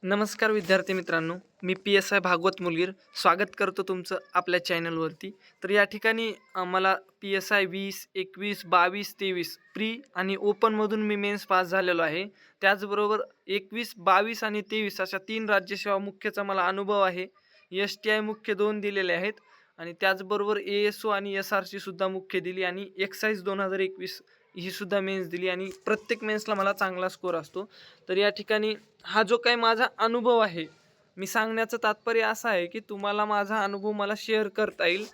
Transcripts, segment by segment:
नमस्कार विद्यार्थी मित्रांनो, मी PSI भागवत मुलगीर स्वागत करतो तुमचं आपल्या चॅनलवरती. तर या ठिकाणी मला PSI 20, 21, 22, 23 प्री आणि ओपनमधून मी मेन्स पास झालेलो आहे. त्याचबरोबर 21, 22 आणि 23 अशा 3 राज्यसेवा मुख्यचा मला अनुभव आहे. STI मुख्य 2 दिलेले आहेत आणि त्याचबरोबर ASO आणि SRC सुद्धा मुख्य दिली आणि एक्साईज 2021 ही सुद्धा मेन्स दिली आणि प्रत्येक मेन्सला मला चांगला स्कोर असतो. तर या ठिकाणी हा जो काही माझा अनुभव आहे, मी सांगण्याचं तात्पर्य असं आहे, की तुम्हाला माझा अनुभव मला शेअर करता येईल.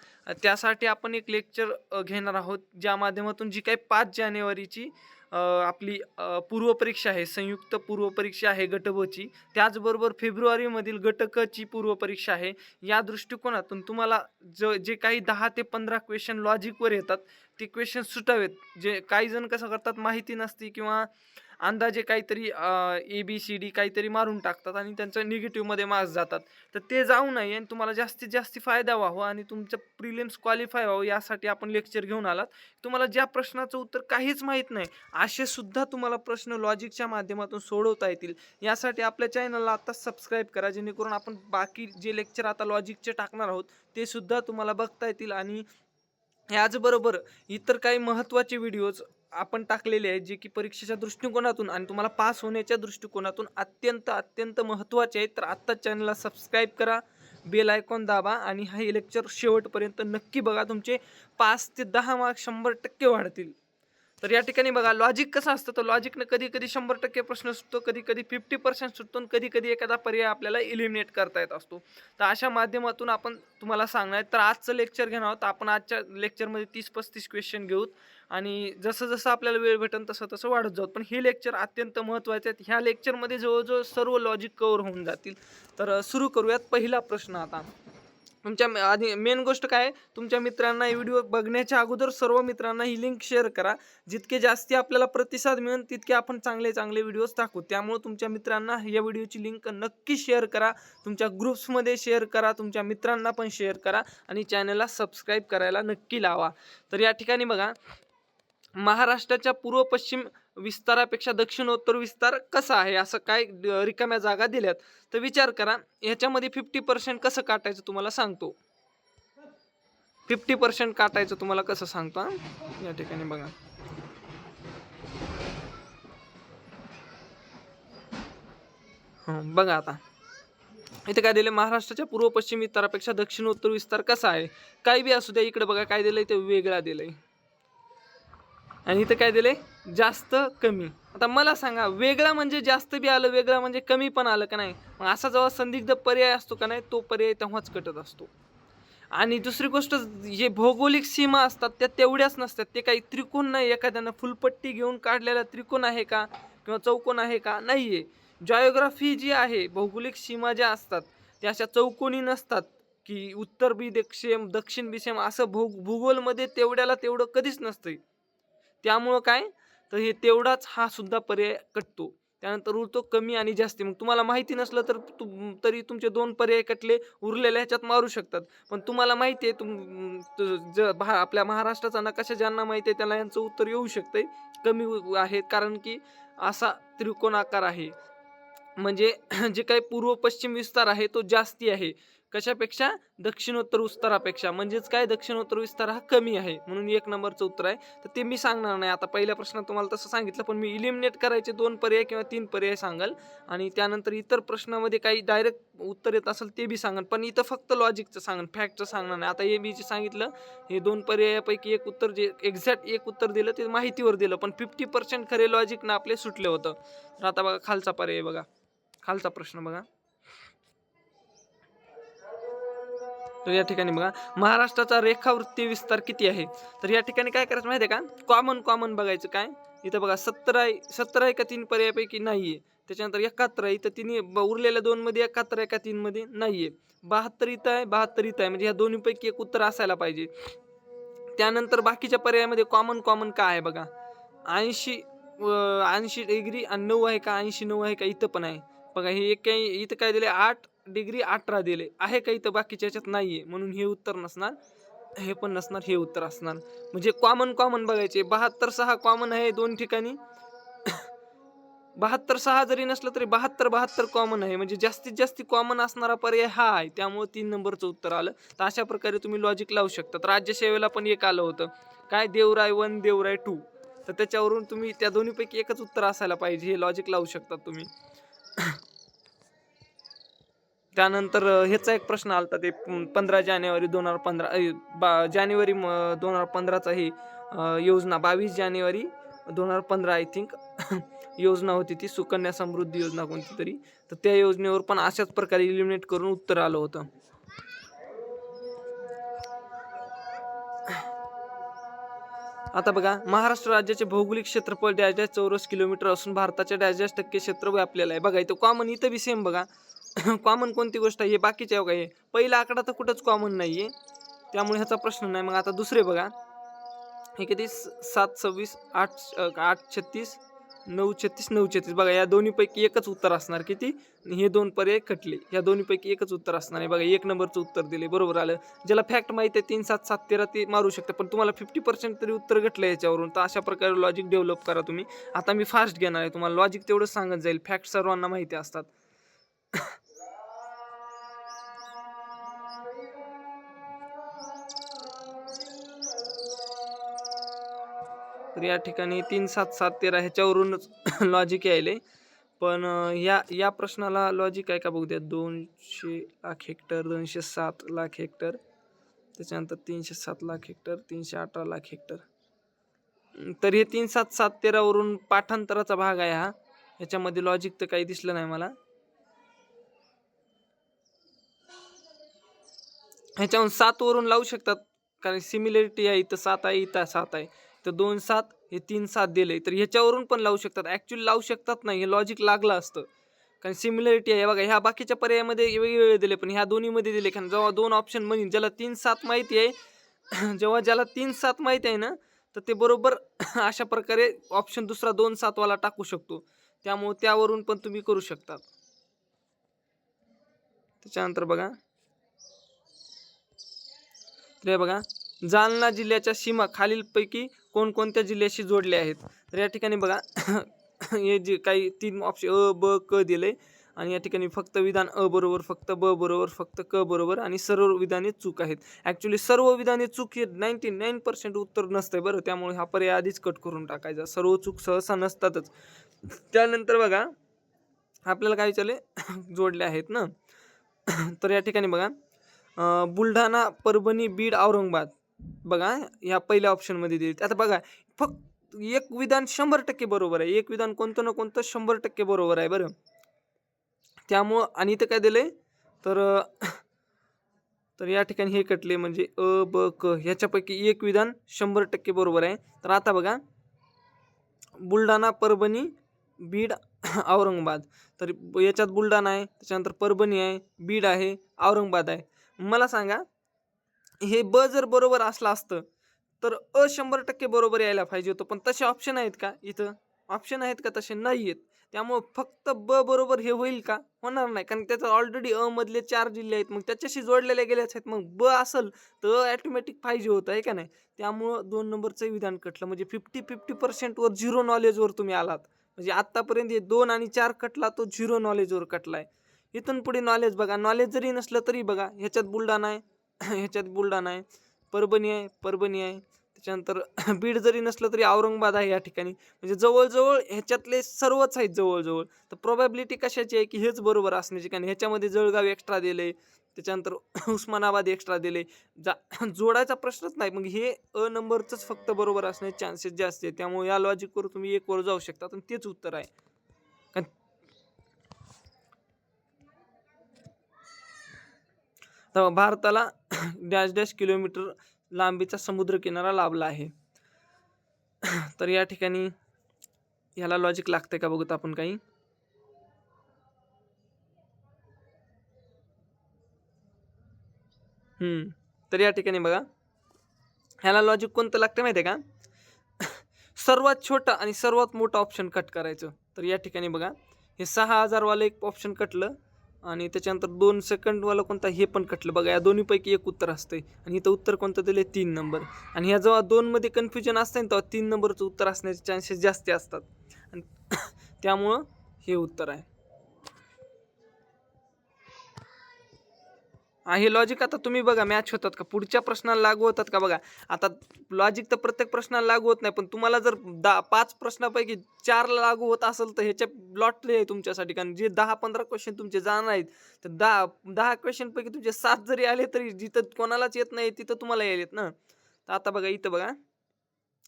त्यासाठी आपण एक लेक्चर घेणार आहोत, ज्या माध्यमातून जी काही 5 जानेवारीची आपली पूर्वपरीक्षा आहे, संयुक्त पूर्वपरीक्षा आहे गट ब ची. त्याचबरोबर फेब्रुवारीमधील गट क ची पूर्वपरीक्षा आहे. या दृष्टिकोनातून तुम्हाला जे काही 10 ते 15 क्वेश्चन लॉजिकवर येतात, ते क्वेश्चन सुटावेत. जे काही जण कसं करतात माहिती नसती किंवा अंदाजे काहीतरी ABCD काहीतरी मारून टाकतात आणि त्यांचं निगेटिव्हमध्ये मार्क्स जातात. तर ते जाऊ नये आणि तुम्हाला जास्तीत जास्त फायदा व्हावा आणि तुमचं प्रिलिम्स क्वालिफाय व्हावं यासाठी आपण लेक्चर घेऊन आलात. तुम्हाला ज्या प्रश्नाचं उत्तर काहीच माहीत नाही, असे सुद्धा तुम्हाला प्रश्न लॉजिकच्या माध्यमातून सोडवता येतील. यासाठी आपल्या चॅनलला आत्ताच सबस्क्राईब करा, जेणेकरून आपण बाकी जे लेक्चर आता लॉजिकचे टाकणार आहोत, ते सुद्धा तुम्हाला बघता येतील आणि याचबरोबर इतर काही महत्त्वाचे व्हिडिओज आपण टाकलेले आहेत, जे की परीक्षेच्या दृष्टिकोनातून आणि तुम्हाला पास होण्याच्या दृष्टिकोनातून अत्यंत महत्त्वाचे आहेत. तर आत्ताच चॅनलला सबस्क्राईब करा, बेल आयकॉन दाबा आणि हे लेक्चर शेवटपर्यंत नक्की बघा. तुमचे 5 ते 10 मार्क्स 100% वाढतील. तर या ठिकाणी बघा लॉजिक कसं असतं, तर लॉजिकनं कधी-कधी 100% प्रश्न सुटतो, कधी-कधी 50% सुटतो आणि कधी-कधी एखादा पर्याय आपल्याला इलिमिनेट करता येत असतो. तर अशा माध्यमातून आपण तुम्हाला सांगणार आहे. तर आजचं लेक्चर घेणार आहोत. आपण आजच्या लेक्चरमध्ये 30-35 क्वेश्चन घेऊत आणि जसं-जसं आपल्याला वेळ भेटेल तसं-तसं वाढत जाऊ. पण हे लेक्चर अत्यंत महत्त्वाचे आहेत. ह्या लेक्चरमध्ये जवळ-जवळ सर्व लॉजिक कव्हर होऊन जातील. तर सुरू करूयात. पहिला प्रश्न आता. तुमच्या आधी मेन गोष्ट काय आहे, तुमच्या मित्रांना हे व्हिडिओ बघण्याच्या अगोदर सर्व मित्रांना ही लिंक शेअर करा. जितके जास्ती आपल्याला प्रतिसाद मिळेल तितके आपण चांगले व्हिडिओज टाकू. त्यामुळे तुमच्या मित्रांना या व्हिडिओची लिंक नक्की शेअर करा. तुमच्या ग्रुप्समध्ये शेअर करा, तुमच्या मित्रांना पण शेअर करा आणि चॅनलला सबस्क्राईब करायला नक्की लावा. तर या ठिकाणी बघा, महाराष्ट्राच्या पूर्व पश्चिम विस्तारापेक्षा दक्षिणोत्तर विस्तार कसा आहे, असं काय रिकाम्या जागा दिल्यात. तर विचार करा, ह्याच्यामध्ये 50% कसं काटायचं तुम्हाला सांगतो. 50% काटायचं तुम्हाला कसं सांगतो या ठिकाणी बघा. बघा आता इथे काय दिलं, महाराष्ट्राच्या पूर्व पश्चिम विस्तारापेक्षा दक्षिणोत्तर विस्तार कसा आहे. काही बी असू द्या, इकडे बघा काय दिलंय, ते वेगळा दिलंय आणि इथं काय दिलंय, जास्त कमी. आता मला सांगा, वेगळा म्हणजे जास्त बी आलं, वेगळा म्हणजे कमी पण आलं का नाही. मग असा जेव्हा संदिग्ध पर्याय असतो का नाही, तो पर्याय तेव्हाच कटत असतो. आणि दुसरी गोष्ट, जे भौगोलिक सीमा असतात त्या तेवढ्याच नसतात. ते काही त्रिकोण नाही, एखाद्यानं फुलपट्टी घेऊन काढलेला त्रिकोण आहे का किंवा चौकोन आहे का, नाही आहे. जॉग्राफी जी आहे, भौगोलिक सीमा ज्या असतात त्या अशा चौकोनी नसतात, की उत्तर बी सेम दक्षिण बी सेम असं भूगोलमध्ये तेवढ्याला तेवढं कधीच नसतंय. त्यामुळं काय, तर हे तेवढाच हा सुद्धा पर्याय कटतो. त्यानंतर उरतो कमी आणि जास्ती. मग तुम्हाला माहिती नसलं तर तरी तुमचे 2 पर्याय कटले, उरलेल्या ह्याच्यात मारू शकतात. पण तुम्हाला माहिती आहे, आपल्या महाराष्ट्राचा नकाशा ज्यांना माहिती आहे त्याला यांचं उत्तर येऊ शकतंय. कमी आहे कारण की असा त्रिकोणाकार आहे. म्हणजे जे काही पूर्व पश्चिम विस्तार आहे तो जास्ती आहे. कशापेक्षा, दक्षिणोत्तर विस्तारापेक्षा. म्हणजेच काय, दक्षिणोत्तर विस्तार हा कमी आहे, म्हणून 1 नंबरचं उत्तर आहे. तर ते मी सांगणार नाही. आता पहिल्या प्रश्नात तुम्हाला तसं सांगितलं, पण मी इलिमिनेट करायचे 2 पर्याय किंवा 3 पर्याय सांगाल आणि त्यानंतर इतर प्रश्नामध्ये काही डायरेक्ट उत्तर येत असेल ते बी सांगेन. पण इथं फक्त लॉजिकचं सांगेन, फॅक्टचं सांगणार नाही. आता ABचं सांगितलं, हे 2 पर्यायापैकी एक उत्तर, जे एक्झॅक्ट एक उत्तर दिलं ते माहितीवर दिलं, पण 50% खरे लॉजिकनं आपले सुटले होतं. तर आता बघा खालचा पर्याय बघा, खालचा प्रश्न बघा. तर या ठिकाणी बघा, महाराष्ट्राचा रेखावृत्तीय विस्तार किती आहे. तर या ठिकाणी काय करायचं माहिती आहे का, कॉमन बघायचं. काय इथं बघा, 17 आहे का 3 पर्यायापैकी नाहीये. त्याच्यानंतर 71 आहे, इथं तिन्ही उरलेल्या 2 मध्ये 71 आहे का 3 मध्ये नाहीये. 72 इथं आहे, 72 इथं आहे, म्हणजे ह्या दोन्हीपैकी एक उत्तर असायला पाहिजे. त्यानंतर बाकीच्या पर्यायामध्ये कॉमन काय आहे बघा, 80 80 डिग्री आणि 9 आहे का, 80 9 आहे का, इथं पण आहे बघा. हे एक काही इथं काय दिले, 8 डिग्री 18 दिले आहे का, इथं बाकीच्या ह्याच्यात नाहीये, म्हणून हे उत्तर नसणार. हे पण नसणार, हे उत्तर असणार. म्हणजे कॉमन बघायचे. 72 6 कॉमन आहे 2 ठिकाणी 72-6 जरी नसलं तरी 72-72 कॉमन आहे, म्हणजे जास्तीत जास्त कॉमन असणारा पर्याय हा आहे. त्यामुळे 3 नंबरचं उत्तर आलं. तर अशा प्रकारे तुम्ही लॉजिक लावू शकता. तर राज्यसेवेला पण एक आलं होतं. काय देवराय 1, देवराय 2. तर त्याच्यावरून तुम्ही त्या दोन्हीपैकी एकच उत्तर असायला पाहिजे, हे लॉजिक लावू शकता तुम्ही. त्यानंतर ह्याचा एक प्रश्न आलता ते 15 जानेवारी 2015 जानेवारी 2015चा ही योजना 22 जानेवारी 2015 आय थिंक योजना होती ती सुकन्या समृद्धी योजना कोणती तरी. तर त्या योजनेवर पण अशाच प्रकारे इलिमिनेट करून उत्तर आलं होतं. आता बघा, महाराष्ट्र राज्याचे भौगोलिक क्षेत्रफळ डॅश चौरस किलोमीटर असून भारताच्या डॅश टक्के क्षेत्र व्यापलेलं आहे. बघा इथं कॉमन, इथं बी सेम बघा. कॉमन कोणती गोष्ट आहे, हे बाकीचे बघा, हे पहिला आकडा तर कुठंच कॉमन नाहीये, त्यामुळे ह्याचा प्रश्न नाही. मग आता दुसरे बघा, हे किती 7-26 8-36 9-36 9-36 बघा, या दोन्हीपैकी एकच उत्तर असणार. किती? हे दोन पर्याय खटले, या दोन्हीपैकी एकच उत्तर असणार आहे. बघा 1 नंबरचं उत्तर दिले, बरोबर आलं. ज्याला फॅक्ट माहिती आहे 3 7 7 13 ते मारू शकते, पण तुम्हाला 50% तरी उत्तर घटलं याच्यावरून. तर अशा प्रकारे लॉजिक डेव्हलप करा तुम्ही. आता मी फास्ट घेणार आहे, तुम्हाला लॉजिक तेवढं सांगत जाईल, फॅक्ट सर्वांना माहिती असतात. तर या ठिकाणी 3 7 7 13 ह्याच्यावरूनच लॉजिक यायले. पण या प्रश्नाला लॉजिक आहे का बघू द्या. 200 लाख हेक्टर, 207 लाख हेक्टर, त्याच्यानंतर 307 लाख हेक्टर, 318 लाख हेक्टर. तर हे 3 7 7 13 वरून पाठांतराचा भाग आहे हा. ह्याच्यामध्ये लॉजिक तर काही दिसलं नाही मला. ह्याच्यावरून 7 वरून लावू शकतात, कारण सिमिलरिटी आहे. इथं 7 आहे, इथं 7 आहे. तर 2 7 हे 3 7 दिले, तर ह्याच्यावरून पण लावू शकतात. ऍक्च्युअली लावू शकतात नाही, हे लॉजिक लागलं असतं, कारण सिमिलरिटी आहे. बघा ह्या बाकीच्या पर्यायामध्ये वेगवेगळे दिले, पण ह्या दोन्हीमध्ये दिले. कारण जेव्हा 2 ऑप्शन म्हणून ज्याला 3 7 माहिती आहे जेव्हा ज्याला 3 7 माहिती आहे ना, तर ते बरोबर अशा प्रकारे ऑप्शन दुसरा 2 7 वाला टाकू शकतो. त्यामुळे त्यावरून पण तुम्ही करू शकता. त्याच्यानंतर बघा, तर हे बघा, जालना जिल्ह्याच्या सीमा खालीलपैकी कोणकोणत्या जिल्ह्याशी जोडल्या आहेत. तर या ठिकाणी बघा हे जे काही 3 ऑप्शन अ, ब, क दिले, आणि या ठिकाणी फक्त विधान अ बरोबर, फक्त ब बरोबर, फक्त क बरोबर, आणि सर्व विधाने चूक आहेत. ॲक्च्युली सर्व विधाने चूक हे 99% उत्तर नसते बरं, त्यामुळे हा पर्याय आधीच कट करून टाकायचा. सर्व चूक सहसा नसतातच. त्यानंतर बघा, आपल्याला काय विचारले जोडले आहेत ना. तर या ठिकाणी बघा, बुलढाणा, परभणी, बीड, औरंगाबाद बघा ह्या पहिल्या ऑप्शनमध्ये दिले. आता बघा, फक्त एक विधान 100% बरोबर आहे. एक विधान कोणतं ना कोणतं 100% बरोबर आहे बरं. त्यामुळं, आणि इथं काय दिलंय, तर तर या ठिकाणी हे कटले, म्हणजे अ, ब, क ह्याच्यापैकी एक विधान 100% बरोबर आहे. तर आता बघा, बुलढाणा, परभणी, बीड, औरंगाबाद. तर याच्यात बुलढाणा आहे, त्याच्यानंतर परभणी आहे, बीड आहे, औरंगाबाद आहे. मला सांगा, हे ब जर बरोबर असलं असतं तर अ 100% बरोबर यायला पाहिजे होतं, पण तसे ऑप्शन आहेत का इथं? ऑप्शन आहेत का? तसे नाही आहेत. त्यामुळं फक्त ब बरोबर हे होईल का? होणार नाही, कारण त्याचं ऑलरेडी अ मधले 4 जिल्हे आहेत, मग त्याच्याशी जोडलेले गेलेच आहेत. मग ब असेल तर ऑटोमॅटिक पाहिजे होतं, आहे का नाही? त्यामुळं 2 नंबरचं विधान कटलं, म्हणजे 50-50% वर झिरो नॉलेजवर तुम्ही आलात. म्हणजे आत्तापर्यंत हे 2 आणि 4 कटला, तो झिरो नॉलेजवर कटलाय. इथून पुढे नॉलेज बघा, नॉलेज जरी नसलं तरी बघा, ह्याच्यात बुलढाणा आहे, ह्याच्यात बुलढाणा आहे, परभणी आहे, परभणी आहे, त्याच्यानंतर बीड जरी नसलं तरी औरंगाबाद आहे या ठिकाणी. म्हणजे जवळजवळ ह्याच्यातले सर्वच आहेत जवळजवळ. तर प्रोबॅबिलिटी कशाची आहे की हेच बरोबर असण्याची, कारण ह्याच्यामध्ये जळगाव एक्स्ट्रा दिले, त्याच्यानंतर उस्मानाबाद एक्स्ट्रा दिले. जोडायचा प्रश्नच नाही. मग हे अ नंबरचंच फक्त बरोबर असण्याचे चान्सेस जास्त आहे. त्यामुळे या लॉजिकवर तुम्ही 1 वर जाऊ शकता, आणि तेच उत्तर आहे. तर भारताला डॅश डॅश किलोमीटर लांबीचा समुद्रकिनारा लाभला आहे. तर या ठिकाणी ह्याला लॉजिक लागतंय का बघूत आपण काही. तर या ठिकाणी बघा, ह्याला लॉजिक कोणतं लागतं माहिती आहे का? सर्वात छोटा आणि सर्वात मोठा ऑप्शन कट करायचं. तर या ठिकाणी बघा, हे 6000 वालं एक ऑप्शन कटलं, आणि त्याच्यानंतर 2 सेकंडवालं कोणता हे पण कटलं. बघा, या दोन्हीपैकी एक उत्तर असतंय, आणि इथं उत्तर कोणतं दिले 3 नंबर. आणि ह्या जेव्हा 2 मध्ये कन्फ्युजन असतं ना, तेव्हा 3 नंबरचं उत्तर असण्याचे चान्सेस जास्त असतात. आणि त्यामुळं हे उत्तर आहे. हे लॉजिक आता तुम्ही बघा मॅच होतात का, पुढच्या प्रश्नाला लागू होतात का बघा. आता लॉजिक तर प्रत्येक प्रश्नाला लागू होत नाही, पण तुम्हाला जर 5 प्रश्नापैकी 4 ला लागू होत असेल तर ह्याच्या लॉटरी आहे तुमच्यासाठी. कारण जे 10-15 क्वेश्चन तुमचे जाणार आहेत, तर 10 क्वेश्चन पैकी तुमचे 7 जरी आले तरी जिथं कोणालाच येत नाही तिथं तुम्हाला यायलेत ना. तर आता बघा इथं बघा,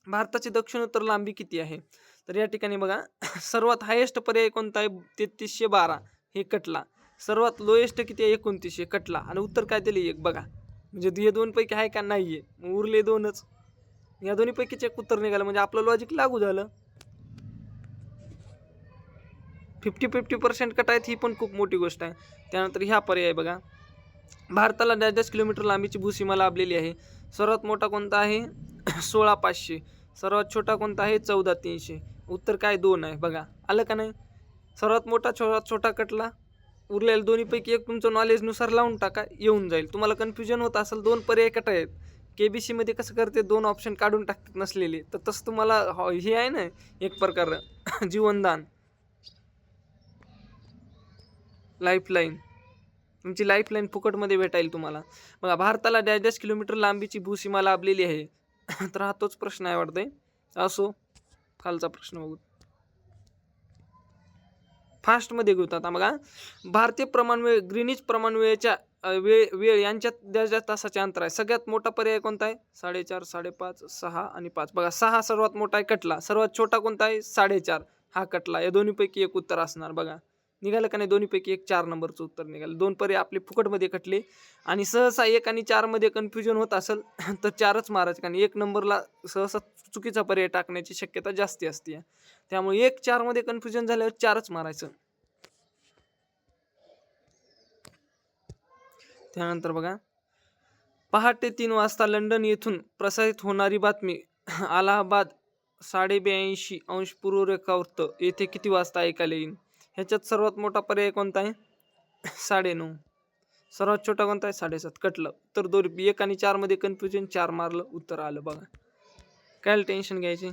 भारताची दक्षिणोत्तर लांबी किती आहे? तर या ठिकाणी बघा सर्वात हायेस्ट पर्याय कोणता आहे? 3312 हे कटला. सर्वात लोएस्ट किती आहे? 2900 कटला. आणि उत्तर काय दिले? एक बघा. म्हणजे हे दोन पैकी आहे का? नाहीये. मग उरले दोनच. या दोन्ही पैकीच एक उत्तर निघालं म्हणजे आपलं लॉजिक लागू झालं. 50-50% कट आहेत ही पण खूप मोठी गोष्ट आहे. त्यानंतर ह्या पर्याय बघा. भारताला 10 किलोमीटर लांबीची भूसीमा लाभलेली आहे. सर्वात मोठा कोणता आहे? 16500. सर्वात छोटा कोणता आहे? 14300. उत्तर काय? 2 आहे. बघा आलं का नाही? सर्वात मोठा, सर्वात छोटा कटला. उरलेल्या दोन्हीपैकी एक तुमचं नॉलेजनुसार लावून टाका, येऊन जाईल. तुम्हाला कन्फ्युजन होत असेल 2 पर्याय कट आहेत. KBC मध्ये कसं करते 2 ऑप्शन काढून टाकतात नसलेले, तर तसं तुम्हाला हे आहे ना एक प्रकार जीवनदान, लाईफलाईन. तुमची लाईफलाईन फुकटमध्ये भेटाईल तुम्हाला. बघा भारताला 10 किलोमीटर लांबीची भूसीमा लाभलेली आहे. तर हा तोच प्रश्न आहे वाटतंय. असो, खालचा प्रश्न बघू. फास्टमध्ये घेऊत आता बघा. भारतीय प्रमाणवेळ ग्रीनिच प्रमाणवेळेच्या वेळ यांच्यात 10 तासाचे अंतर आहे. सगळ्यात मोठा पर्याय कोणता आहे? 4:30, 5:30, 6 आणि 5. बघा 6 सर्वात मोठा आहे, कटला. सर्वात छोटा कोणता आहे? 4:30, हा कटला. या दोन्हीपैकी एक उत्तर असणार. बघा निघालं का नाही? दोन्हीपैकी एक 4 नंबरचं उत्तर निघालं. 2 पर्याय आपले फुकटमध्ये कटले. आणि सहसा 1 आणि 4 मध्ये कन्फ्युजन होत असेल तर 4च मारायचं, कारण 1 नंबरला सहसा चुकीचा पर्याय टाकण्याची शक्यता जास्ती असते. त्यामुळे 1-4 मध्ये कन्फ्युजन झाल्यावर 4च मारायचं. त्यानंतर बघा, पहाटे 3 वाजता लंडन येथून प्रसारित होणारी बातमी अलाहाबाद 82.5 पूर्व रेखावृत्त येथे किती वाजता ऐकायला येईल? ह्याच्यात सर्वात मोठा पर्याय कोणता आहे? 9:30. सर्वात छोटा कोणता आहे? 7:30. कटलं. तर 1 आणि 4 मध्ये कन्फ्युजन, 4 मारलं, उत्तर आलं. बघा काय टेन्शन घ्यायचे.